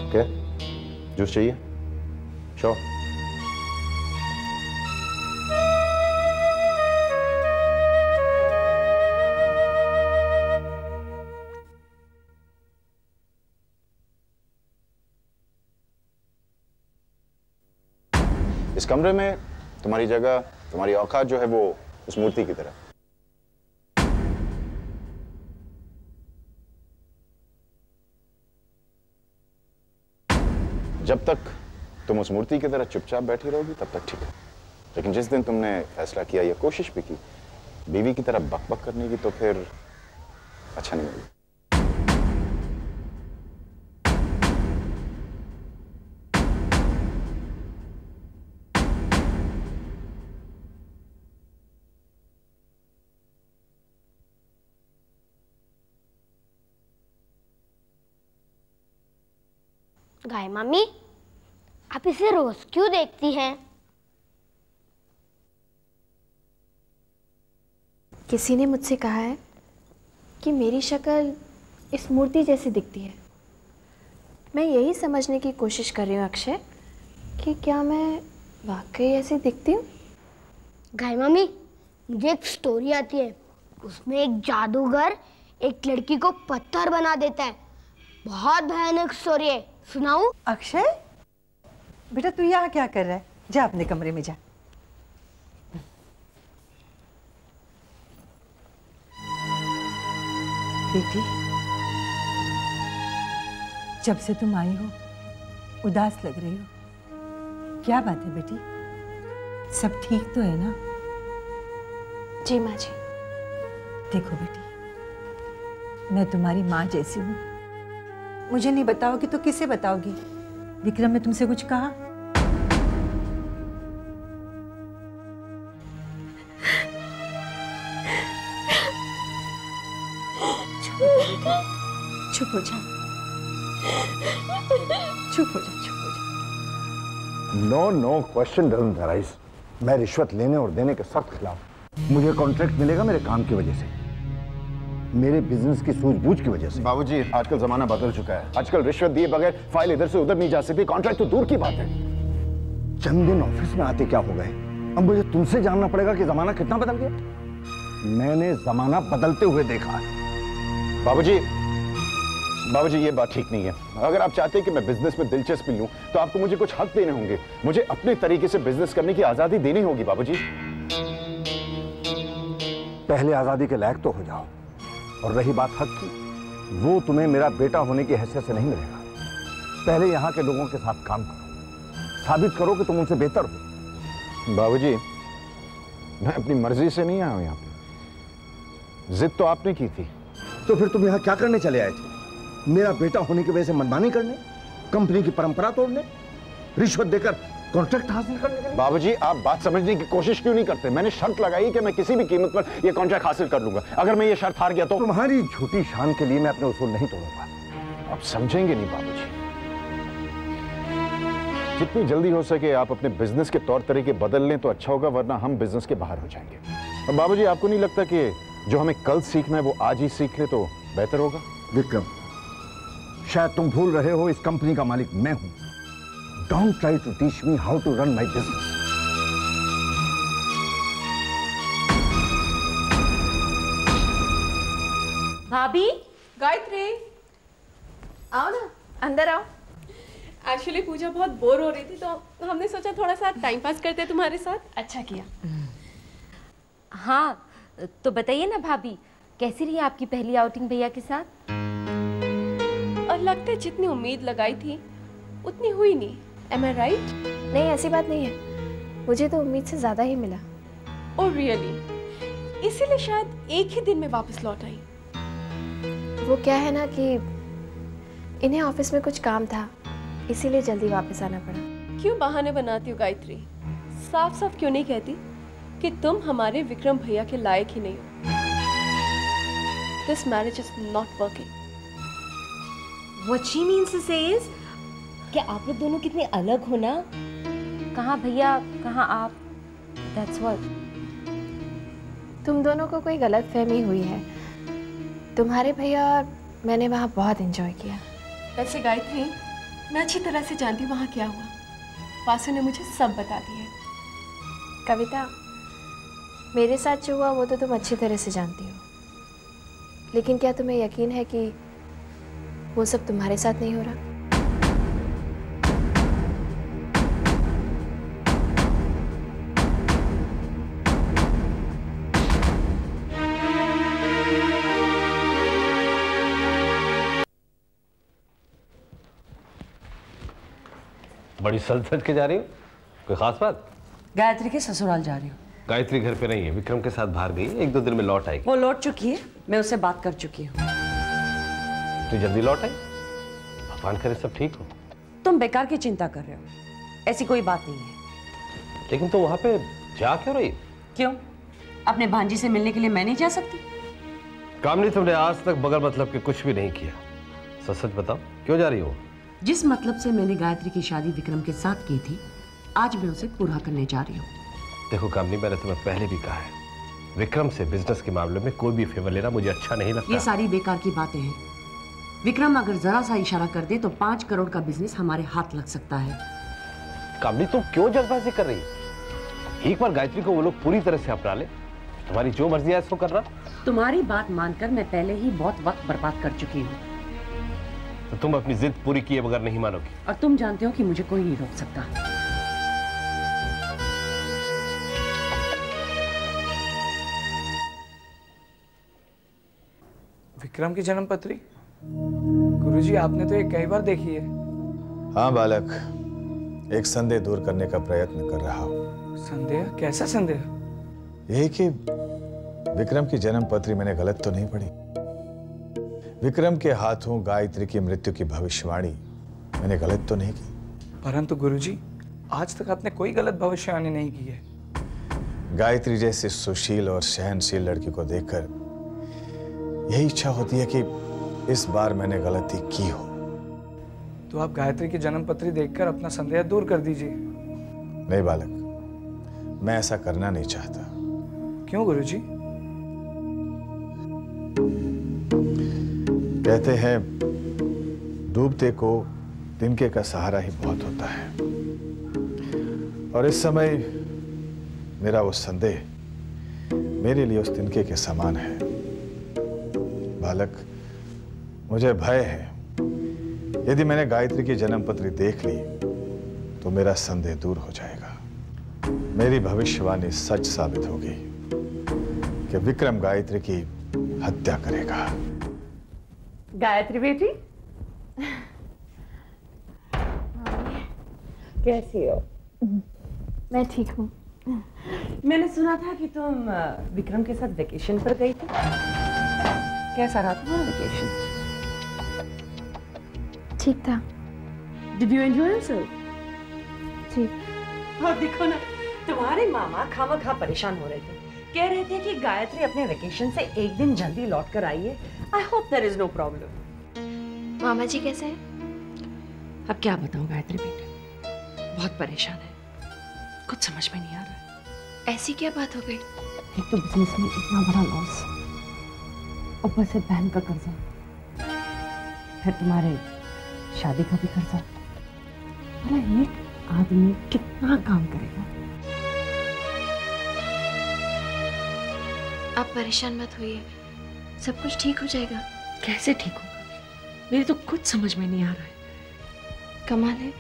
Okay? Juice चाहिए? Sure. इस कमरे में तुम्हारी जगह, तुम्हारी औकात जो है वो उस मूर्ति की तरह। जब तक तुम उस मूर्ति की तरह चुपचाप बैठी रहोगी तब तक ठीक है, लेकिन जिस दिन तुमने फैसला किया या कोशिश भी की बीवी की तरह बकबक करने की, तो फिर अच्छा नहीं होगा। गाय मम्मी, आप इसे रोज क्यों देखती हैं? किसी ने मुझसे कहा है कि मेरी शक्ल इस मूर्ति जैसी दिखती है। मैं यही समझने की कोशिश कर रही हूँ अक्षय कि क्या मैं वाकई ऐसी दिखती हूँ। गाय मम्मी, मुझे एक स्टोरी आती है, उसमें एक जादूगर एक लड़की को पत्थर बना देता है। बहुत भयानक स्टोरी है, सुनाऊं? अक्षय, बेटा तू यहाँ क्या कर रहा है? जा अपने कमरे में जा। बेटी, जब से तुम आई हो उदास लग रही हो। क्या बात है बेटी? सब ठीक तो है ना? जी माँ जी। देखो बेटी, मैं तुम्हारी माँ जैसी हूँ। मुझे नहीं बताओगी तो किसे बताओगी? विक्रम ने तुमसे कुछ कहा? चुप हो जा, चुप हो जा, चुप हो जा। No question doesn't arise. मैं रिश्वत लेने और देने के सख्त खिलाफ। मुझे कॉन्ट्रैक्ट मिलेगा मेरे काम की वजह से, मेरे बिजनेस की सूझबूझ की वजह से। बाबूजी, आजकल जमाना बदल चुका है। आजकल रिश्वत दिए बगैर फाइल इधर से उधर नहीं जा सकती, कॉन्ट्रैक्ट तो दूर की बात है। चंद दिन ऑफिस में आते क्या हो गए, अब मुझे तुमसे जानना पड़ेगा कि जमाना कितना बदल गया। मैंने जमाना बदलते हुए देखा है। बाबूजी ये बात ठीक नहीं है। अगर आप चाहते हैं कि मैं बिजनेस में दिलचस्पी लूं तो आपको मुझे कुछ हक देने होंगे। मुझे अपने तरीके से बिजनेस करने की आजादी देनी होगी बाबूजी। पहले आजादी के लायक तो हो जाओ, और रही बात हक की, वो तुम्हें मेरा बेटा होने की हैसियत से नहीं मिलेगा। पहले यहाँ के लोगों के साथ काम करो, साबित करो कि तुम उनसे बेहतर हो। बाबूजी, मैं अपनी मर्जी से नहीं आया हूं यहाँ पे। जिद तो आपने की थी। तो फिर तुम यहाँ क्या करने चले आए थे? मेरा बेटा होने की वजह से मनमानी करने, कंपनी की परंपरा तोड़ने, रिश्वत देकर कॉन्ट्रैक्ट हासिल करने के लिए? बाबूजी, आप बात समझने की कोशिश क्यों नहीं करते? मैंने शर्त लगाई कि मैं किसी भी कीमत पर यह कॉन्ट्रैक्ट हासिल कर लूंगा। अगर मैं ये शर्त हार गया तो? तुम्हारी झूठी शान के लिए मैं अपने उसूल नहीं तोड़ूंगा। आप समझेंगे नहीं बाबूजी। जितनी जल्दी हो सके आप अपने बिजनेस के तौर तरीके बदल लें तो अच्छा होगा, वरना हम बिजनेस के बाहर हो जाएंगे। और बाबूजी, आपको नहीं लगता कि जो हमें कल सीखना है वो आज ही सीख ले तो बेहतर होगा? विक्रम, शायद तुम भूल रहे हो इस कंपनी का मालिक मैं हूं। Don't try to teach me how to run my business. भाभी, गायत्री, आओ ना, अंदर आओ। एक्चुअली पूजा बहुत बोर हो रही थी तो हमने सोचा थोड़ा सा टाइम पास करते हैं तुम्हारे साथ। अच्छा किया। हाँ, तो बताइए ना भाभी, कैसी रही आपकी पहली आउटिंग भैया के साथ? और लगता है जितनी उम्मीद लगाई थी उतनी हुई नहीं। Am I right? नहीं, ऐसी बात नहीं है, मुझे तो उम्मीद से ज़्यादा ही मिला। Oh really? इसीलिए शायद एक ही दिन में वापस लौट आई। वो क्या है ना कि इन्हें ऑफिस में कुछ काम था, इसीलिए जल्दी वापस आना पड़ा। क्यों बहाने बनाती हो गायत्री? साफ साफ क्यों नहीं कहती कि तुम हमारे विक्रम भैया के लायक ही नहीं हो? This marriage is not working. What she means to say is कि आप लोग दोनों कितने अलग हो ना, कहाँ भैया कहाँ आप, that's what। तुम दोनों को कोई गलतफहमी हुई है। तुम्हारे भैया और मैंने वहाँ बहुत एंजॉय किया। वैसे गायत्री, मैं अच्छी तरह से जानती हूँ वहाँ क्या हुआ। वासु ने मुझे सब बता दिया है। कविता, मेरे साथ जो हुआ वो तो तुम अच्छी तरह से जानती हो, लेकिन क्या तुम्हें यकीन है कि वो सब तुम्हारे साथ नहीं हो रहा? बड़ी सज के जा रही हो, कोई खास बात? गायत्री के ससुराल जा रही हूँ। गायत्री घर पे नहीं है, विक्रम के साथ बाहर गई, 1-2 दिन में लौट आएगी। वो लौट चुकी है, मैं उससे बात कर चुकी हूँ। तू जल्दी लौट आई, भगवान करे सब ठीक हो। तुम बेकार की चिंता कर रहे हो, ऐसी कोई बात नहीं है। लेकिन तो वहां पे जा क्यों रही? क्यों? अपने भांजी से मिलने के लिए मैं नहीं जा सकती? कामनी, तुमने आज तक बगैर मतलब के कुछ भी नहीं किया, सच सच बताओ, क्यों जा रही हो? जिस मतलब से मैंने गायत्री की शादी विक्रम के साथ की थी, आज मैं उसे पूरा करने जा रही हूँ। देखो कामनी, मैंने तुम्हें पहले भी कहा है, विक्रम से बिजनेस के मामले में कोई भी फेवर लेना मुझे अच्छा नहीं लगता। ये सारी बेकार की बातें हैं। विक्रम अगर जरा सा इशारा कर दे तो 5 करोड़ का बिजनेस हमारे हाथ लग सकता है। कामनी, तुम क्यों जल्दबाजी कर रही हो? एक बार गायत्री को वो लोग पूरी तरह से अपना ले, तुम्हारी जो मर्जी है इसको करना। तुम्हारी बात मानकर मैं पहले ही बहुत वक्त बर्बाद कर चुकी हूँ। तो तुम अपनी जिद पूरी किए बगैर नहीं मानोगी? और तुम जानते हो कि मुझे कोई नहीं रोक सकता। विक्रम की जन्म पत्री? गुरुजी, आपने तो ये कई बार देखी है। हाँ बालक, एक संदेह दूर करने का प्रयत्न कर रहा हूँ। संदेह? कैसा संदेह? यही कि विक्रम की जन्म पत्री मैंने गलत तो नहीं पढ़ी। विक्रम के हाथों गायत्री की मृत्यु की भविष्यवाणी मैंने गलत तो नहीं की। परंतु गुरुजी, आज तक आपने कोई गलत भविष्यवाणी नहीं की है। गायत्री जैसी सुशील और सहनशील लड़की को देखकर यही इच्छा होती है कि इस बार मैंने गलती की हो। तो आप गायत्री की जन्म पत्री देखकर अपना संदेह दूर कर दीजिए। नहीं बालक, मैं ऐसा करना नहीं चाहता। क्यों गुरुजी? कहते हैं डूबते को तिनके का सहारा ही बहुत होता है, और इस समय मेरा वो संदेह मेरे लिए उस तिनके के समान है। बालक, मुझे भय है यदि मैंने गायत्री की जन्म पत्री देख ली तो मेरा संदेह दूर हो जाएगा। मेरी भविष्यवाणी सच साबित होगी कि विक्रम गायत्री की हत्या करेगा। गायत्री बेटी, कैसी हो? मैं ठीक हूँ। मैंने सुना था कि तुम विक्रम के साथ वेकेशन पर गई थी। कैसा रहा तुम्हारा वेकेशन? ठीक था। Did you enjoy yourself? जी। और देखो ना, तुम्हारे मामा खामखा परेशान हो रहे थे, कह रहे थे कि गायत्री अपने वेकेशन से एक दिन जल्दी लौट कर आई है। I hope there is no problem. मामा जी कैसे हैं? अब क्या बताऊं गायत्री बेटे, बहुत परेशान है, कुछ समझ में नहीं आ रहा है। ऐसी क्या बात हो गई? एक तो बिजनेस में इतना बड़ा लॉस, ऊपर से बहन का कर्जा, फिर तुम्हारे शादी का भी कर्जा। भला एक आदमी कितना काम करेगा? आप परेशान मत होइए, सब कुछ ठीक हो जाएगा। कैसे ठीक होगा? मेरी तो कुछ समझ में नहीं आ रहा है। कमाल है,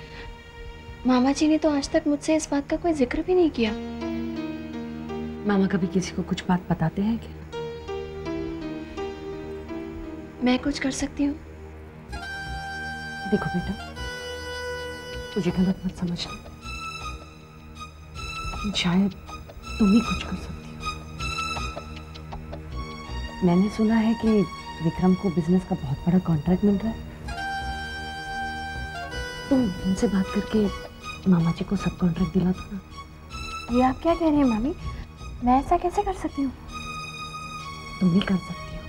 मामा जी ने तो आज तक मुझसे इस बात का कोई जिक्र भी नहीं किया। मामा कभी किसी को कुछ बात बताते हैं क्या? मैं कुछ कर सकती हूँ? देखो बेटा, मुझे गलत मत समझना, लेकिन शायद तुम ही कुछ कर सकती हो। मैंने सुना है कि विक्रम को बिजनेस का बहुत बड़ा कॉन्ट्रैक्ट मिल रहा है। तुम उनसे बात करके मामा जी को सब कॉन्ट्रैक्ट दिला दो ना। ये आप क्या कह रही हैं मामी? मैं ऐसा कैसे कर सकती हूँ? तुम भी कर सकती हो,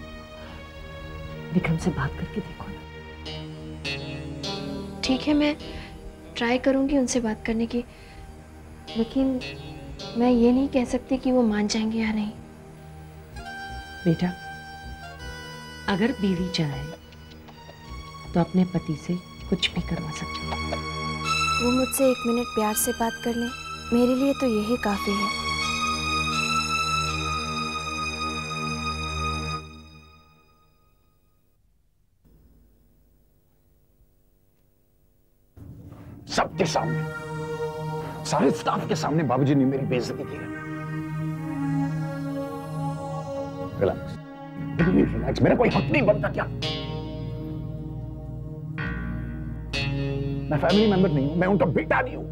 विक्रम से बात करके देखो ना। ठीक है, मैं ट्राई करूँगी उनसे बात करने की, लेकिन मैं ये नहीं कह सकती कि वो मान जाएंगे या नहीं। बेटा, अगर बीवी चाहे तो अपने पति से कुछ भी करवा सकती है। वो मुझसे 1 मिनट प्यार से बात कर लें, मेरे लिए तो यही काफी है। सबके सामने, सारे स्टाफ के सामने बाबूजी ने मेरी बेइज्जती की है। रिलैक्स, रिलैक्स, मेरा कोई हक नहीं बनता क्या? मैं फैमिली मेंबर नहीं हूं, मैं उनका बेटा नहीं हूं।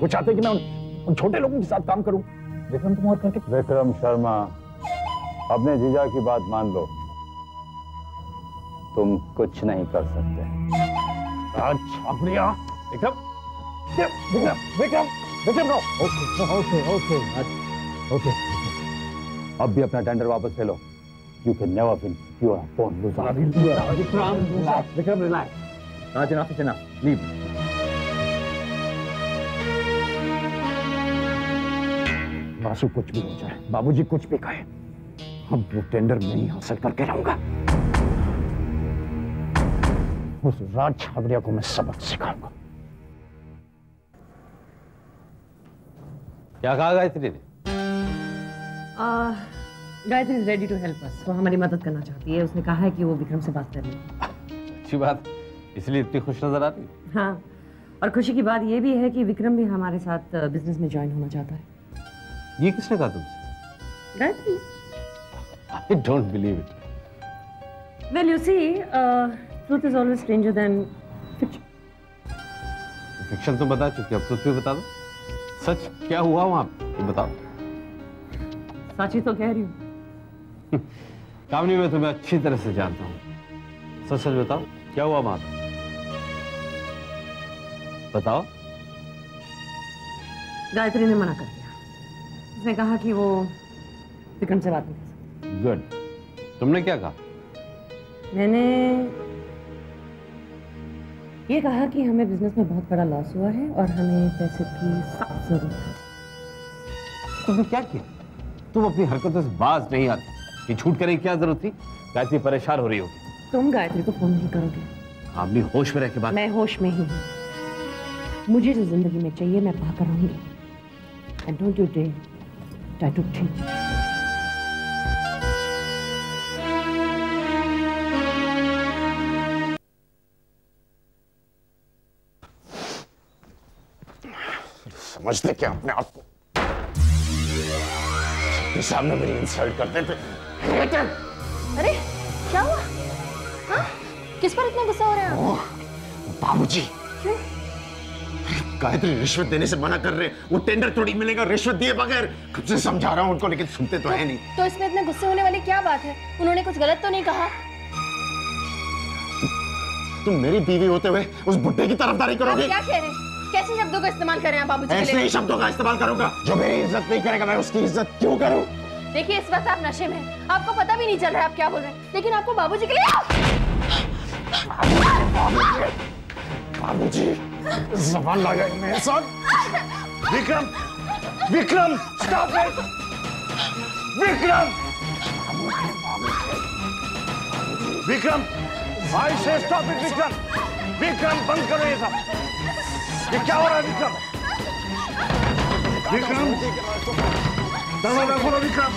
वो चाहते कि मैं उन छोटे लोगों के साथ काम करूं। विक्रम तुम और करके। विक्रम शर्मा, अपने जीजा की बात मान लो, तुम कुछ नहीं कर सकते। अच्छा Priya, Vikram, Vikram, Vikram, Vikram, okay, okay, okay, okay. अब भी अपना टेंडर वापस ले लो। You can never win. You are a born loser. Vikram, relax. Not enough is enough. Leave. Vasu कुछ भी हो जाए, बाबूजी कुछ भी कहे, अब वो टेंडर मैं ही हासिल करके रहूंगा। उस राज छाबड़िया को मैं सबक सिखाऊंगा। क्या कहा गायत्री ने? Gayatri is ready to help us. वो हमारी मदद करना चाहती है। उसने कहा है कि वो विक्रम से बात कर लेगी। अच्छी बात, इसलिए इतनी खुश नजर आती है। हाँ, और खुशी की बात ये भी है कि विक्रम भी हमारे साथ बिजनेस में ज्वाइन होना चाहता है। ये किसने कहा तुमसे? Gayatri. I don't believe it. Well, you see, truth is always stranger than fiction. Fiction तो बता चुकी, अब ट्रुथ भी बता दो। सच क्या हुआ वहां पे, ये बताओ। सच ही तो कह रही हूँ। कामनी, मैं तुम्हें अच्छी तरह से जानता हूँ, सच सच बताओ, क्या हुआ वहां पे? बताओ। गायत्री ने मना कर दिया। उसने कहा कि वो विक्रम से बात नहीं कर सकती। गुड। तुमने क्या कहा? मैंने ये कहा कि हमें बिजनेस में बहुत बड़ा लॉस हुआ है और हमें पैसे की सख्त जरूरत है। तुमने क्या किया? तुम अपनी हरकतों से बाज नहीं आती। ये छूट करने की क्या जरूरत थी? गायत्री परेशान हो रही होगी। तुम गायत्री को फोन नहीं करोगे? अपनी होश में रह के बात। मैं होश में ही हूँ। मुझे जो जिंदगी में चाहिए मैं पाकर रहूंगी। And don't you dare try to change it. समझते क्या अपने आप को? सबके सामने मेरी इंसल्ट करते थे। अरे क्या हुआ? हाँ? किस पर इतना गुस्सा हो रहा है? बाबूजी। क्यों? गायत्री रिश्वत देने से मना कर रहे हैं। वो टेंडर थोड़ी मिलेगा रिश्वत दिए बगैर। कब से समझा रहा हूं उनको, लेकिन सुनते तो है नहीं। तो इसमें इतने गुस्से होने वाली क्या बात है? उन्होंने कुछ गलत तो नहीं कहा? तुम मेरी बीवी होते हुए उस बुड्ढे की तरफदारी करोगे? क्या कह रहे हैं? कैसे शब्दों का इस्तेमाल कर रहे हैं बाबूजी के लिए? ऐसे ही शब्दों का इस्तेमाल करूंगा। जो मेरी इज्जत नहीं करेगा मैं उसकी इज्जत क्यों करूं? देखिए, इस वक्त आप नशे में हैं। आपको पता भी नहीं चल रहा है आप क्या बोल रहे हैं, लेकिन आपको बाबूजी के लिए बाबूजी ज़बान लगा मेरे साथ। Vikram, Vikram, stop it! Vikram, Vikram, I say stop it Vikram! Vikram, बंद करो ये सब। ये क्या हो रहा है विक्रम? विक्रम, दरवाजा खोलो विक्रम!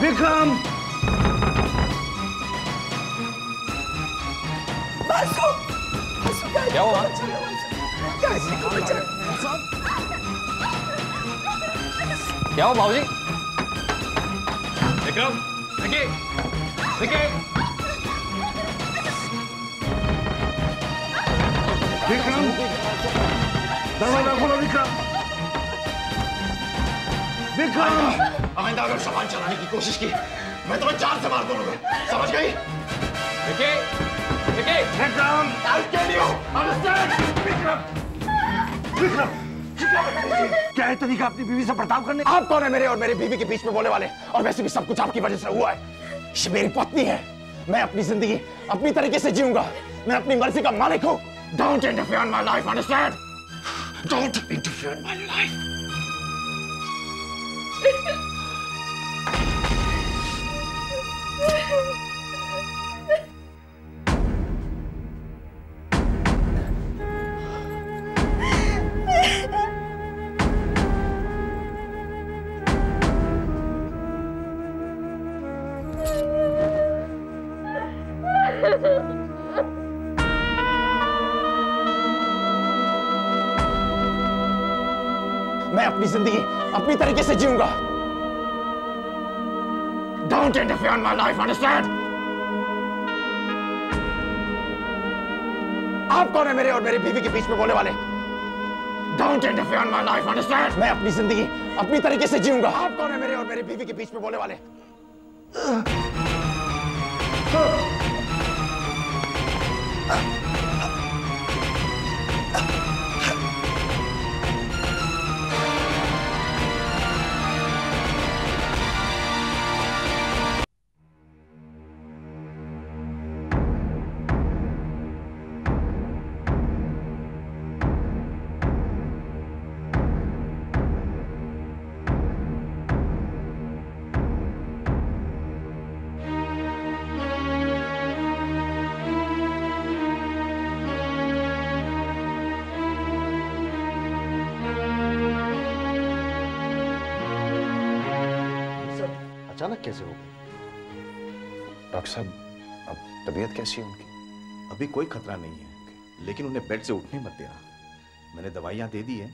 विक्रम! क्या हुआ? क्या हो बाबूजी? विक्रम, विकी, विकी। विक्रम, दरवाजा खोलो विक्रम। विक्रम, आइंदा अगर सामान चलाने की कोशिश की मैं तुम्हें जान से मार दूंगा, समझ गई? Vicky, Vicky. Vikram, I'll kill you, understand? Vikram, Vikram, क्या है तरीका अपनी बीवी से बर्ताव करने? आप कौन है मेरे और मेरी बीवी के बीच में बोलने वाले? और वैसे भी सब कुछ आपकी वजह से हुआ है। ये मेरी पत्नी है, मैं अपनी जिंदगी अपनी तरीके से जीऊंगा, मैं अपनी मर्जी का मालिक हूँ। Don't interfere in my life, understand? Don't interfere in my life. मैं अपनी जिंदगी अपनी तरीके से जीऊंगा। Don't interfere in my life, understand? आप कौन है मेरे और मेरी बीवी के बीच में बोलने वाले? Don't interfere in my life, understand? मैं अपनी जिंदगी अपनी तरीके से जीऊंगा। आप कौन है मेरे और मेरी बीवी के बीच में बोलने वाले? अचानक कैसे हो गई? डॉक्टर साहब, अब तबीयत कैसी है उनकी? अभी कोई खतरा नहीं है, लेकिन उन्हें बेड से उठने मत देना। मैंने दवाइयां दे दी हैं,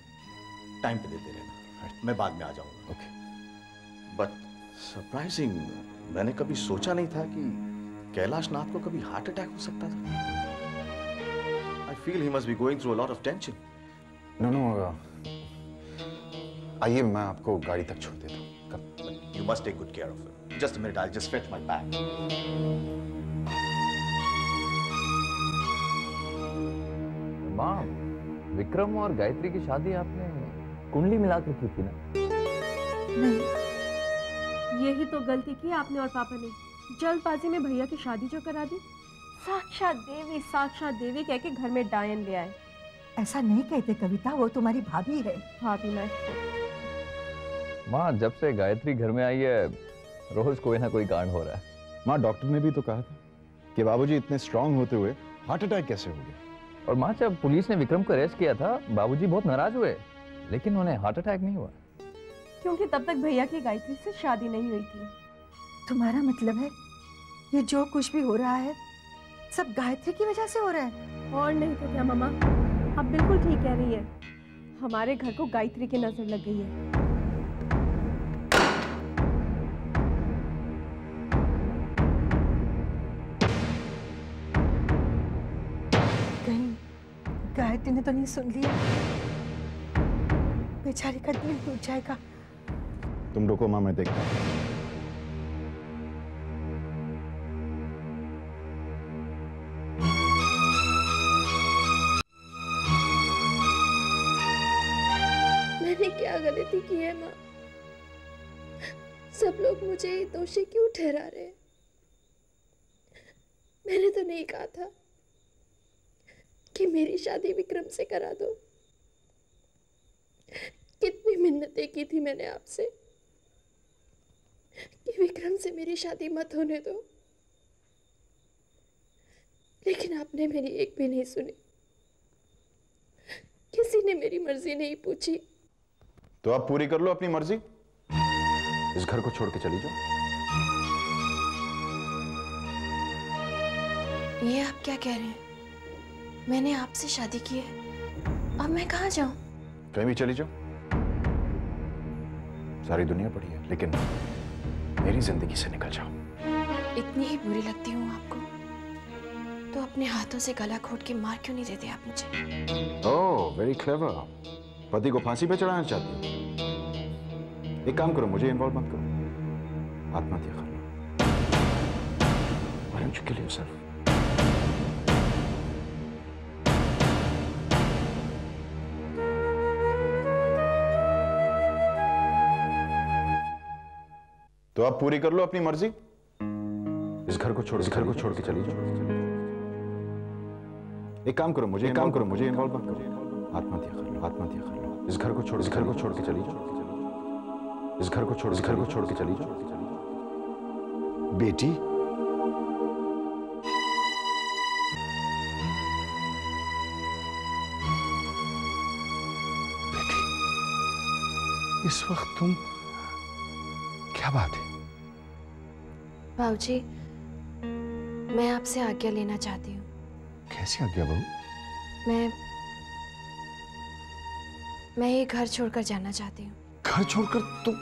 टाइम पे देते रहना। मैं बाद में आ जाऊंगा। ओके। बट सरप्राइजिंग, मैंने कभी सोचा नहीं था कि कैलाश नाथ को कभी हार्ट अटैक हो सकता था। I feel he must be going through a lot of tension. No, आइए मैं आपको गाड़ी तक छोड़ देता हूँ। You must take good care of him. Just a minute, I'll just fetch my bag. माँ, विक्रम और गायत्री की शादी आपने कुंडली मिलाकर की थी ना? नहीं, यही तो गलती की आपने और पापा ने। जल्दबाजी में भैया की शादी जो करा दी। साक्षात देवी कह के घर में डायन ले आए। ऐसा नहीं कहते कविता, वो तुम्हारी भाभी है। भाभी मैं माँ, जब से गायत्री घर में आई है रोज कोई ना कोई कांड हो रहा है। माँ, डॉक्टर ने भी तो कहा था कि बाबूजी इतने स्ट्रांग होते हुए हार्ट अटैक कैसे हो गया। और माँ, जब पुलिस ने विक्रम को अरेस्ट किया था बाबूजी बहुत नाराज हुए, लेकिन उन्हें हार्ट अटैक नहीं हुआ। क्योंकि तब तक भैया की गायत्री से शादी नहीं हुई थी। तुम्हारा मतलब है ये जो कुछ भी हो रहा है सब गायत्री की वजह से हो रहा है? और नहीं तो क्या मामा, आप बिल्कुल ठीक कह रही है। हमारे घर को गायत्री की नजर लग गई है। गायत्री ने तो नहीं सुन लिया? बेचारी का दिल टूट जाएगा। तुम रुको माँ, मैं देखता हूँ। मैंने क्या गलती की है माँ? सब लोग मुझे दोषी क्यों ठहरा रहे हैं? मैंने तो नहीं कहा था कि मेरी शादी विक्रम से करा दो। कितनी मिन्नतें की थी मैंने आपसे कि विक्रम से मेरी शादी मत होने दो, लेकिन आपने मेरी एक भी नहीं सुनी। किसी ने मेरी मर्जी नहीं पूछी। तो आप पूरी कर लो अपनी मर्जी, इस घर को छोड़ के चली जाओ। ये आप क्या कह रहे हैं? मैंने आपसे शादी की है, अब मैं कहाँ जाऊं? कहीं भी चली जाओ। सारी दुनिया पड़ी है, लेकिन मेरी जिंदगी से निकल जाओ। इतनी ही बुरी लगती हूँ आपको तो अपने हाथों से गला घोट के मार क्यों नहीं देते आप मुझे? ओह, वेरी क्लेवर। पति को फांसी पे चढ़ाना चाहती हो? एक काम करो, मुझे इन्वॉल्व मत करो, आत्महत्या कर लो। Why don't you kill yourself? तो आप पूरी कर लो अपनी मर्जी, इस घर को छोड़ के चली जाओ। एक काम करो, मुझे इन्वॉल्व मत करो, आत्महत्या कर लो। इस घर को छोड़ के चली जाओ। इस घर को छोड़ के चली जाओ। बेटी, इस वक्त तुम, क्या बात है? बाबूजी, मैं आपसे आज्ञा लेना चाहती हूँ। कैसी आज्ञा बहू? मैं ये घर छोड़कर जाना चाहती हूँ। घर छोड़कर? तुम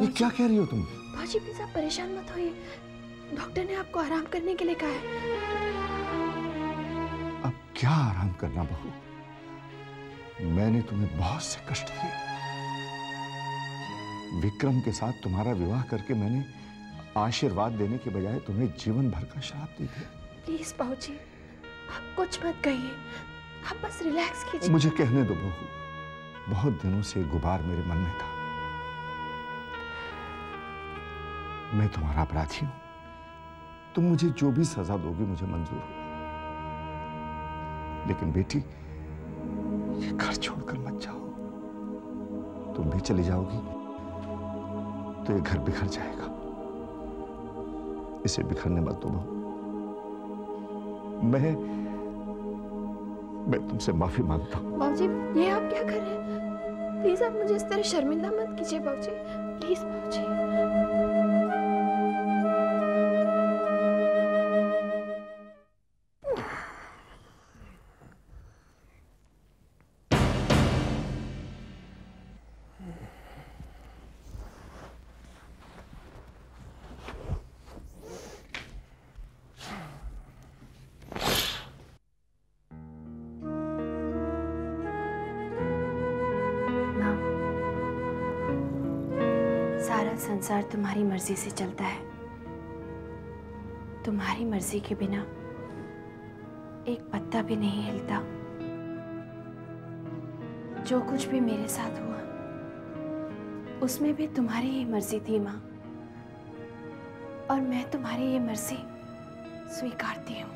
ये क्या कह रही हो तुम? बाबूजी प्लीज आप परेशान मत होइए, डॉक्टर ने आपको आराम करने के लिए कहा है। अब क्या आराम करना बहू? मैंने तुम्हें बहुत से कष्ट दिए। विक्रम के साथ तुम्हारा विवाह करके मैंने आशीर्वाद देने के बजाय तुम्हें जीवन भर का श्राप दे दिया। प्लीज बाबूजी आप कुछ मत कहिए, आप बस रिलैक्स कीजिए। मुझे कहने दो बहू, बहुत दिनों से गुबार मेरे मन में था। मैं तुम्हारा अपराधी हूं, तुम मुझे जो भी सजा दोगी मुझे मंजूर हो, लेकिन बेटी ये घर छोड़कर मत जाओ। तुम भी चली जाओगी तो ये घर बिखर जाएगा। इसे बिखरने मत दो बहू। मैं तुमसे माफी मांगता हूं। बाबूजी ये आप क्या कर रहे हैं? प्लीज आप मुझे इस तरह शर्मिंदा मत कीजिए बाबूजी, प्लीज बाबूजी। सारा संसार तुम्हारी मर्जी से चलता है। तुम्हारी मर्जी के बिना एक पत्ता भी नहीं हिलता। जो कुछ भी मेरे साथ हुआ उसमें भी तुम्हारी ही मर्जी थी माँ, और मैं तुम्हारी ये मर्जी स्वीकारती हूँ।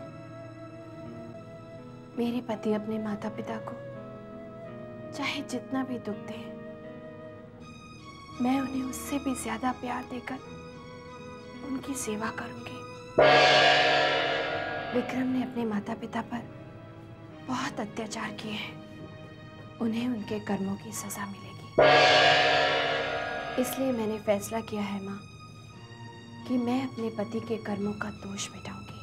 मेरे पति अपने माता पिता को चाहे जितना भी दुख दे, मैं उन्हें उससे भी ज्यादा प्यार देकर उनकी सेवा करूंगी। विक्रम ने अपने माता पिता पर बहुत अत्याचार किए हैं, उन्हें उनके कर्मों की सजा मिलेगी। इसलिए मैंने फैसला किया है माँ कि मैं अपने पति के कर्मों का दोष मिटाऊंगी।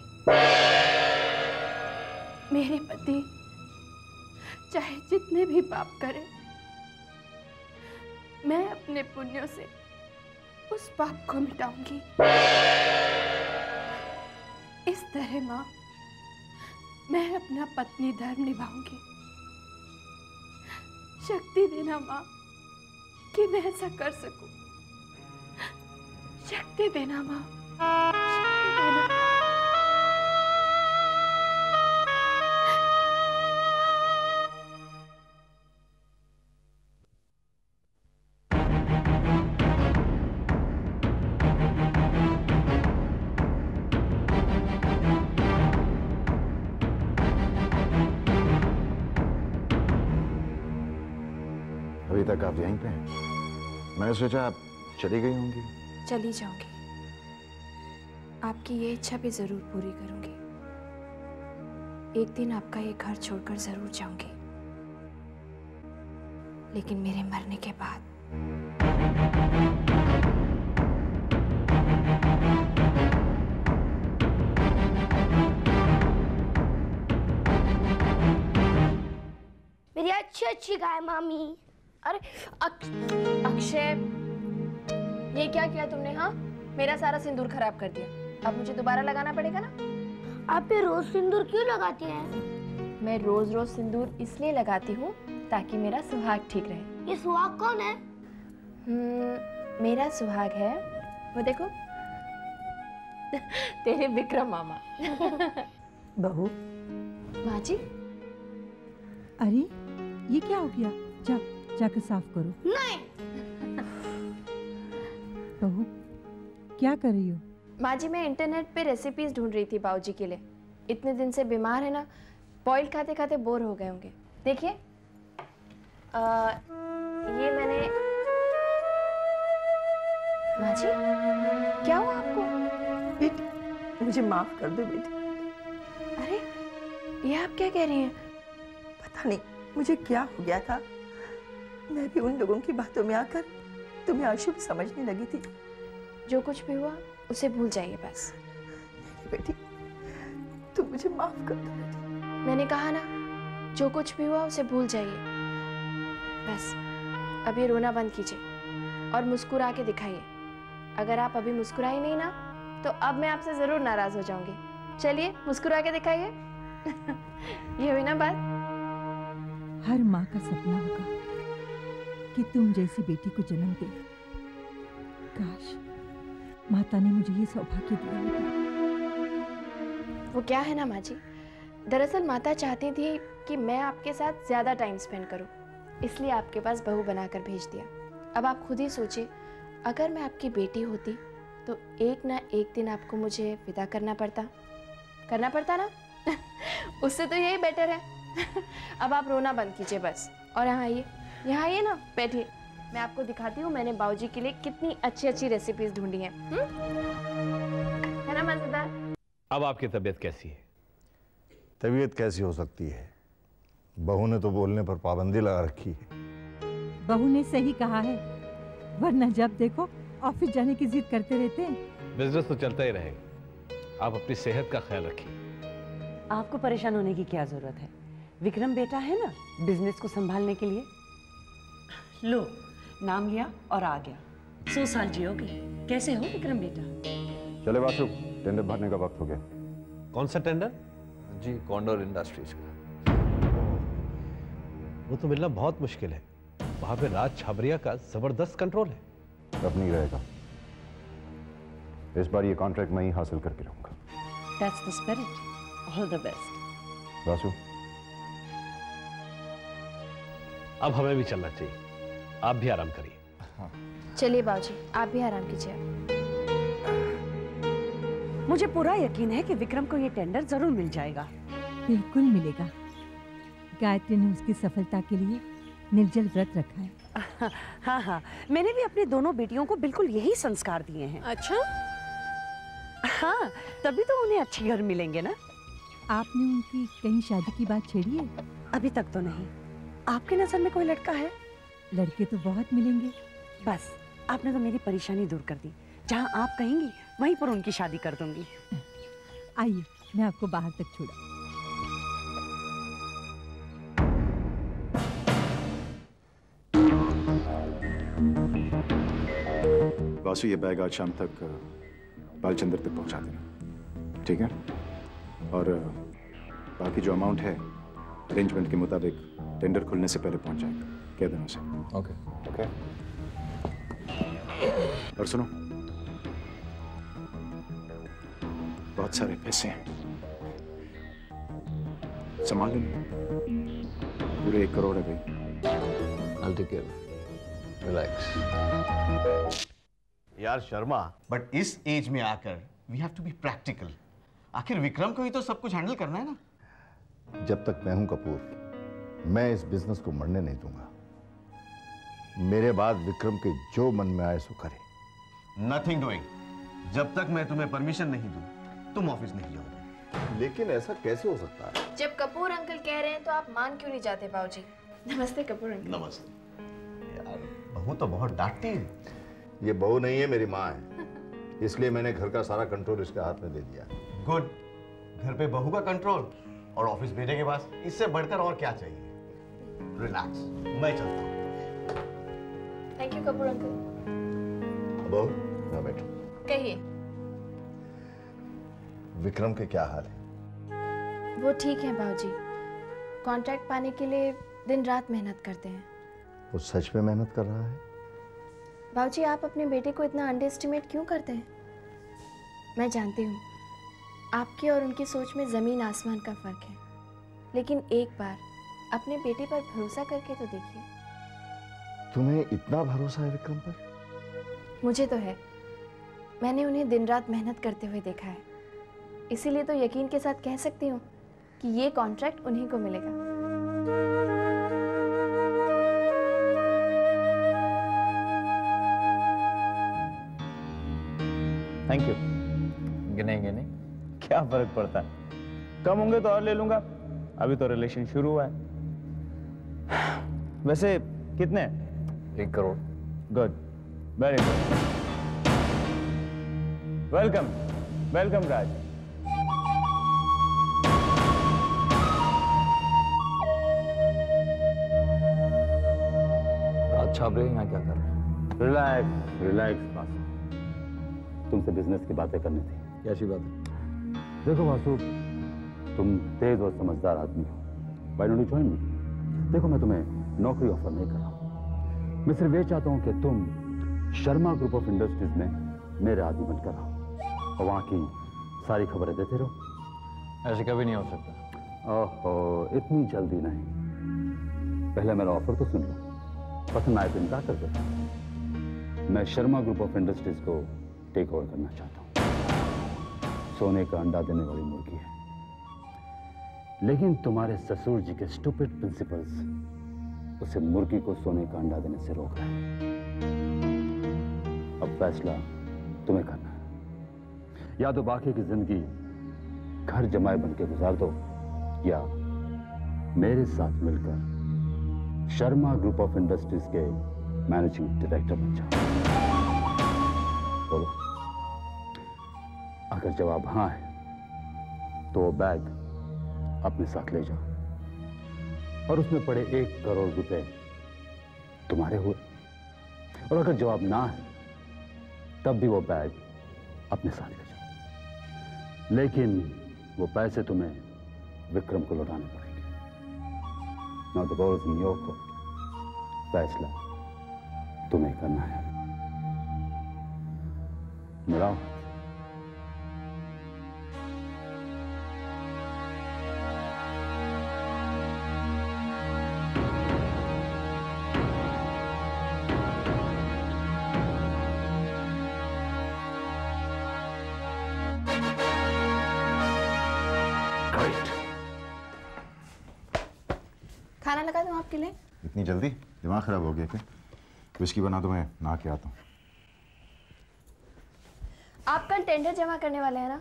मेरे पति चाहे जितने भी पाप करें, मैं अपने पुण्यों से उस पाप को मिटाऊंगी। इस तरह माँ मैं अपना पत्नी धर्म निभाऊंगी। शक्ति देना माँ कि मैं ऐसा कर सकूं। शक्ति देना माँ, शक्ति देना। अभी तक आप यहीं पे हैं? मैंने सोचा आप चली गई होंगी। चली जाऊंगी, आपकी ये इच्छा भी जरूर पूरी करूंगी। एक दिन आपका ये घर छोड़कर जरूर जाऊंगी, लेकिन मेरे मरने के बाद। मेरी अच्छी अच्छी गाय मामी, अरे अक्षय, ये क्या किया तुमने? हाँ, मेरा सारा सिंदूर खराब कर दिया। अब मुझे दोबारा लगाना पड़ेगा ना? आप ये रोज सिंदूर क्यों लगाती हैं? मैं रोज रोज सिंदूर इसलिए लगाती हूँ ताकि मेरा सुहाग ठीक रहे। ये सुहाग कौन है? मेरा सुहाग है, वो देखो, तेरे विक्रम मामा। बहू। माँ जी। अरे ये क्या हो गया? जाकर साफ करो। नहीं। बहू क्या कर रही हो? माँ जी, मैं इंटरनेट पे रेसिपीज ढूंढ रही थी बाबूजी के लिए। इतने दिन से बीमार है ना, बॉइल्ड खाते खाते बोर हो गए होंगे। देखिए, ये मैंने। माँ जी, क्या हुआ आपको? बेटी, मुझे माफ कर दो बेटी। अरे, ये आप क्या कह रही हैं? पता नहीं मुझे क्या हो गया था। मैं भी उन लोगों की बातों में आकर तुम्हें अशुभ समझने लगी थी। जो कुछ भी हुआ उसे भूल जाइए बस। बेटी, तुम मुझे माफ कर दो बेटी। मैंने कहा ना, जो कुछ भी हुआ उसे भूल जाइए बस। अब ये रोना बंद कीजिए और मुस्कुरा के दिखाइए। अगर आप अभी मुस्कुराई नहीं ना, तो अब मैं आपसे जरूर नाराज हो जाऊंगी। चलिए, मुस्कुरा के दिखाइए। ये हुई ना बात? हर माँ का सपना होगा कि तुम जैसी बेटी को जन्म दे। काश माता ने मुझे ये सौभाग्य दिया होता। वो क्या है ना माँ जी, दरअसल माता चाहती थी कि मैं आपके साथ ज्यादा टाइम स्पेंड करूं, इसलिए आपके पास बहू बनाकर भेज दिया। अब आप खुद ही सोचिए, अगर मैं आपकी बेटी होती तो एक ना एक दिन आपको मुझे विदा करना पड़ता ना। उससे तो यही बेटर है। अब आप रोना बंद कीजिए बस और यहाँ आइए ना, बैठिए। मैं आपको दिखाती हूँ मैंने बाबूजी के लिए कितनी अच्छी अच्छी रेसिपीज ढूंढी हैं। है ना मजेदार? अब आपकी तबीयत कैसी है? तबीयत कैसी हो सकती है? बहू ने तो बोलने पर पाबंदी लगा रखी है। बहू ने सही कहा है, वरना जब देखो ऑफिस जाने की जिद करते रहते हैं। बिजनेस तो चलता ही रहेगा। आप अपनी सेहत का ख्याल रखिए। आपको परेशान होने की क्या जरूरत है? विक्रम बेटा है ना बिजनेस को संभालने के लिए। लो, नाम लिया और आ गया। 100 साल जियोगे। कैसे हो विक्रम बेटा? चले वासु, टेंडर भरने का वक्त हो गया। कौन सा टेंडर? जी, कॉन्डोर इंडस्ट्रीज का। वो तो मिलना बहुत मुश्किल है। वहां पे राज छाबरिया का जबरदस्त कंट्रोल है। अब नहीं रहेगा। इस बार ये कॉन्ट्रैक्ट मैं ही हासिल करके रहूंगा। That's the spirit. All the best. Vasu, अब हमें भी चलना चाहिए। आप भी आराम करिए। चलिए बाबूजी, आप भी आराम कीजिए। मुझे पूरा यकीन है कि विक्रम को ये टेंडर जरूर मिल जाएगा। बिल्कुल मिलेगा। गायत्री ने उसकी सफलता के लिए निर्जल व्रत रखा है। हाँ, मैंने भी अपनी दोनों बेटियों को बिल्कुल यही संस्कार दिए हैं। अच्छा? हाँ, तभी तो उन्हें अच्छे घर मिलेंगे ना। आपने उनकी कहीं शादी की बात छेड़ी है? अभी तक तो नहीं। आपकी नजर में कोई लड़का है? लड़के तो बहुत मिलेंगे। बस आपने तो मेरी परेशानी दूर कर दी। जहाँ आप कहेंगी वहीं पर उनकी शादी कर दूंगी। आइए, मैं आपको बाहर तक छोड़ा। वासु, ये बैग आज शाम तक बालचंद्र तक पहुंचा देना, ठीक है? और बाकी जो अमाउंट है अरेंजमेंट के मुताबिक टेंडर खुलने से पहले पहुंच जाएगा। कह देना उसे। ओके। और सुनो, बहुत सारे पैसे हैं, संभाल लेना। पूरे 1 करोड़ है भाई। I'll take care of it. Relax. यार शर्मा, बट इस एज में आकर we have to be practical. आखिर विक्रम को ही तो सब कुछ हैंडल करना है ना। जब तक मैं हूं कपूर, मैं इस बिजनेस को मरने नहीं दूंगा। मेरे बाद विक्रम के जो मन में आए सो करे। Nothing doing. जब तक मैं तुम्हें परमिशन नहीं दूं, तुम ऑफिस नहीं जाओगे। लेकिन ऐसा कैसे हो सकता है? जब कपूर अंकल कह रहे हैं तो आप मान क्यों नहीं जाते बाबूजी? नमस्ते कपूर अंकल। नमस्ते। यार बहू तो बहुत डांटती है। ये बहू नहीं है, मेरी माँ है, इसलिए मैंने घर का सारा कंट्रोल इसके हाथ में दे दिया। गुड। घर पे बहू का कंट्रोल और ऑफिस भेजे के बाद इससे बढ़कर और क्या चाहिए? रिलैक्स, मैं चलता हूँ। Thank you Kapoor uncle. अबो ना बैठो। कहिए। विक्रम के क्या हाल है? वो ठीक है बाबूजी। कॉन्ट्रैक्ट पाने के लिए दिन रात मेहनत करते हैं। वो सच में मेहनत कर रहा है? बाबूजी आप अपने बेटे को इतना अंडर एस्टिमेट क्यों करते हैं? मैं जानती हूँ आपकी और उनकी सोच में ज़मीन आसमान का फ़र्क है, लेकिन एक बार अपने बेटे पर भरोसा करके तो देखिए। तुम्हें इतना भरोसा है विक्रम पर? मुझे तो है। मैंने उन्हें दिन रात मेहनत करते हुए देखा है, इसीलिए तो यकीन के साथ कह सकती हूँ कि ये कॉन्ट्रैक्ट उन्हीं को मिलेगा। Thank you. गिनेंगे नहीं, क्या फर्क पड़ता है, कम होंगे तो और ले लूंगा, अभी तो रिलेशन शुरू हुआ है। वैसे कितने? 1 crore. Good, very good. Welcome welcome Raj. Raj Chhabra यहाँ क्या कर रहे हैं? रिलैक्स रिलैक्स वासु, तुमसे बिजनेस की बातें करनी थी। कैसी बात है? देखो वासु, तुम तेज और समझदार आदमी हो, why don't you join me? देखो मैं तुम्हें नौकरी ऑफर नहीं कर रहा हूं, मैं सिर्फ ये चाहता हूं कि तुम शर्मा ग्रुप ऑफ इंडस्ट्रीज में मेरे आदमी बनकर रहो और वहां की सारी खबरें देते रहो। ऐसे कभी नहीं हो सकता। ओहो, इतनी जल्दी नहीं, पहले मेरा ऑफर तो सुन लो, पसंद आए तो इनकार कर दो। मैं शर्मा ग्रुप ऑफ इंडस्ट्रीज को टेक ओवर करना चाहता हूं। सोने का अंडा देने वाली मुर्गी है, लेकिन तुम्हारे ससुर जी के स्टूपिड प्रिंसिपल्स उसे मुर्गी को सोने का अंडा देने से रोक रहे हैं। अब फैसला तुम्हें करना है, या तो बाकी की जिंदगी घर जमाए बन के गुजार दो, या मेरे साथ मिलकर शर्मा ग्रुप ऑफ इंडस्ट्रीज के मैनेजिंग डायरेक्टर बन जाओ। बोलो, अगर जवाब हाँ है तो वो बैग अपने साथ ले जाओ और उसमें पड़े 1 करोड़ रुपए तुम्हारे हुए, और अगर जवाब ना है तब भी वो बैग अपने साथ ले जाओ, लेकिन वो पैसे तुम्हें विक्रम को लौटाने पड़ेंगे। Now the ball is in your court, फैसला तुम्हें करना है। मिलाओ। खाना लगा दूं आपके लिए? इतनी जल्दी? दिमाग खराब हो गया क्या? विस्की बना तो मैं नहा के आता हूँ। आप कल टेंडर जमा करने वाले हैं ना?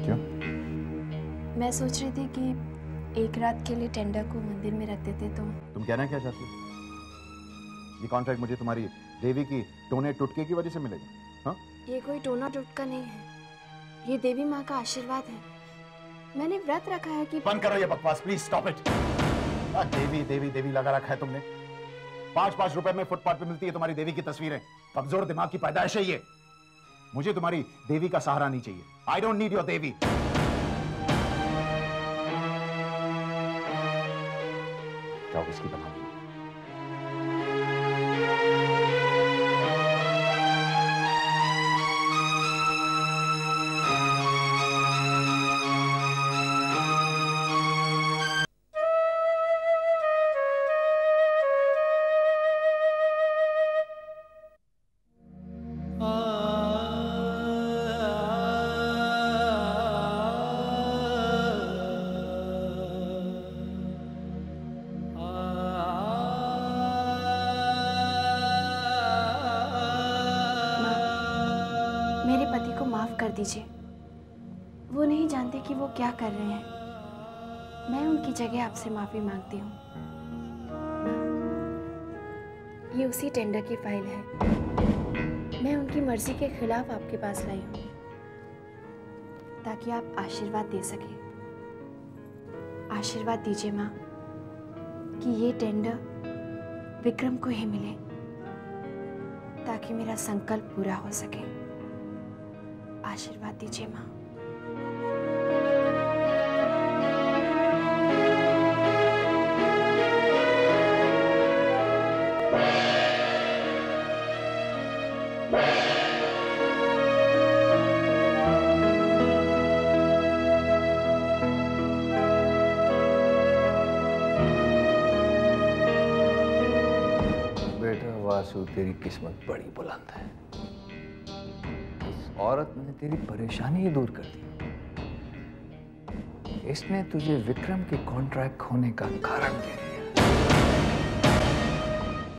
क्यों? मैं सोच रही थी कि एक रात के लिए टेंडर को मंदिर में रख देते तो। तुम कहना क्या चाहती हो? ये कॉन्ट्रैक्ट मुझे तुम्हारी देवी की टोने टुटके की वजह से मिलेगा? हाँ? ये कोई टोना टुटका नहीं है, ये देवी माँ का आशीर्वाद है। मैंने व्रत रखा है कि। बंद करो ये बकवास, प्लीज स्टॉप इट। देवी देवी देवी लगा रखा है तुमने। 5-5 रुपए में फुटपाथ पे मिलती है तुम्हारी देवी की तस्वीरें। कमजोर दिमाग की पैदाइश है ये। मुझे तुम्हारी देवी का सहारा नहीं चाहिए। आई डोंट नीड योर देवी। जाओ इसकी बना लो। मेरे पति को माफ कर दीजिए, वो नहीं जानते कि वो क्या कर रहे हैं। मैं उनकी जगह आपसे माफी मांगती हूँ। ये उसी टेंडर की फाइल है, मैं उनकी मर्जी के खिलाफ आपके पास लाई हूँ ताकि आप आशीर्वाद दे सकें। आशीर्वाद दीजिए माँ कि ये टेंडर विक्रम को ही मिले ताकि मेरा संकल्प पूरा हो सके। आशीर्वाद दीजिए माँ। बेटा वासु, तेरी किस्मत बड़ी बुलंद है। इस औरत ने तेरी परेशानी ही दूर कर दी। इसने तुझे विक्रम के कॉन्ट्रैक्ट खोने का कारण दे दिया।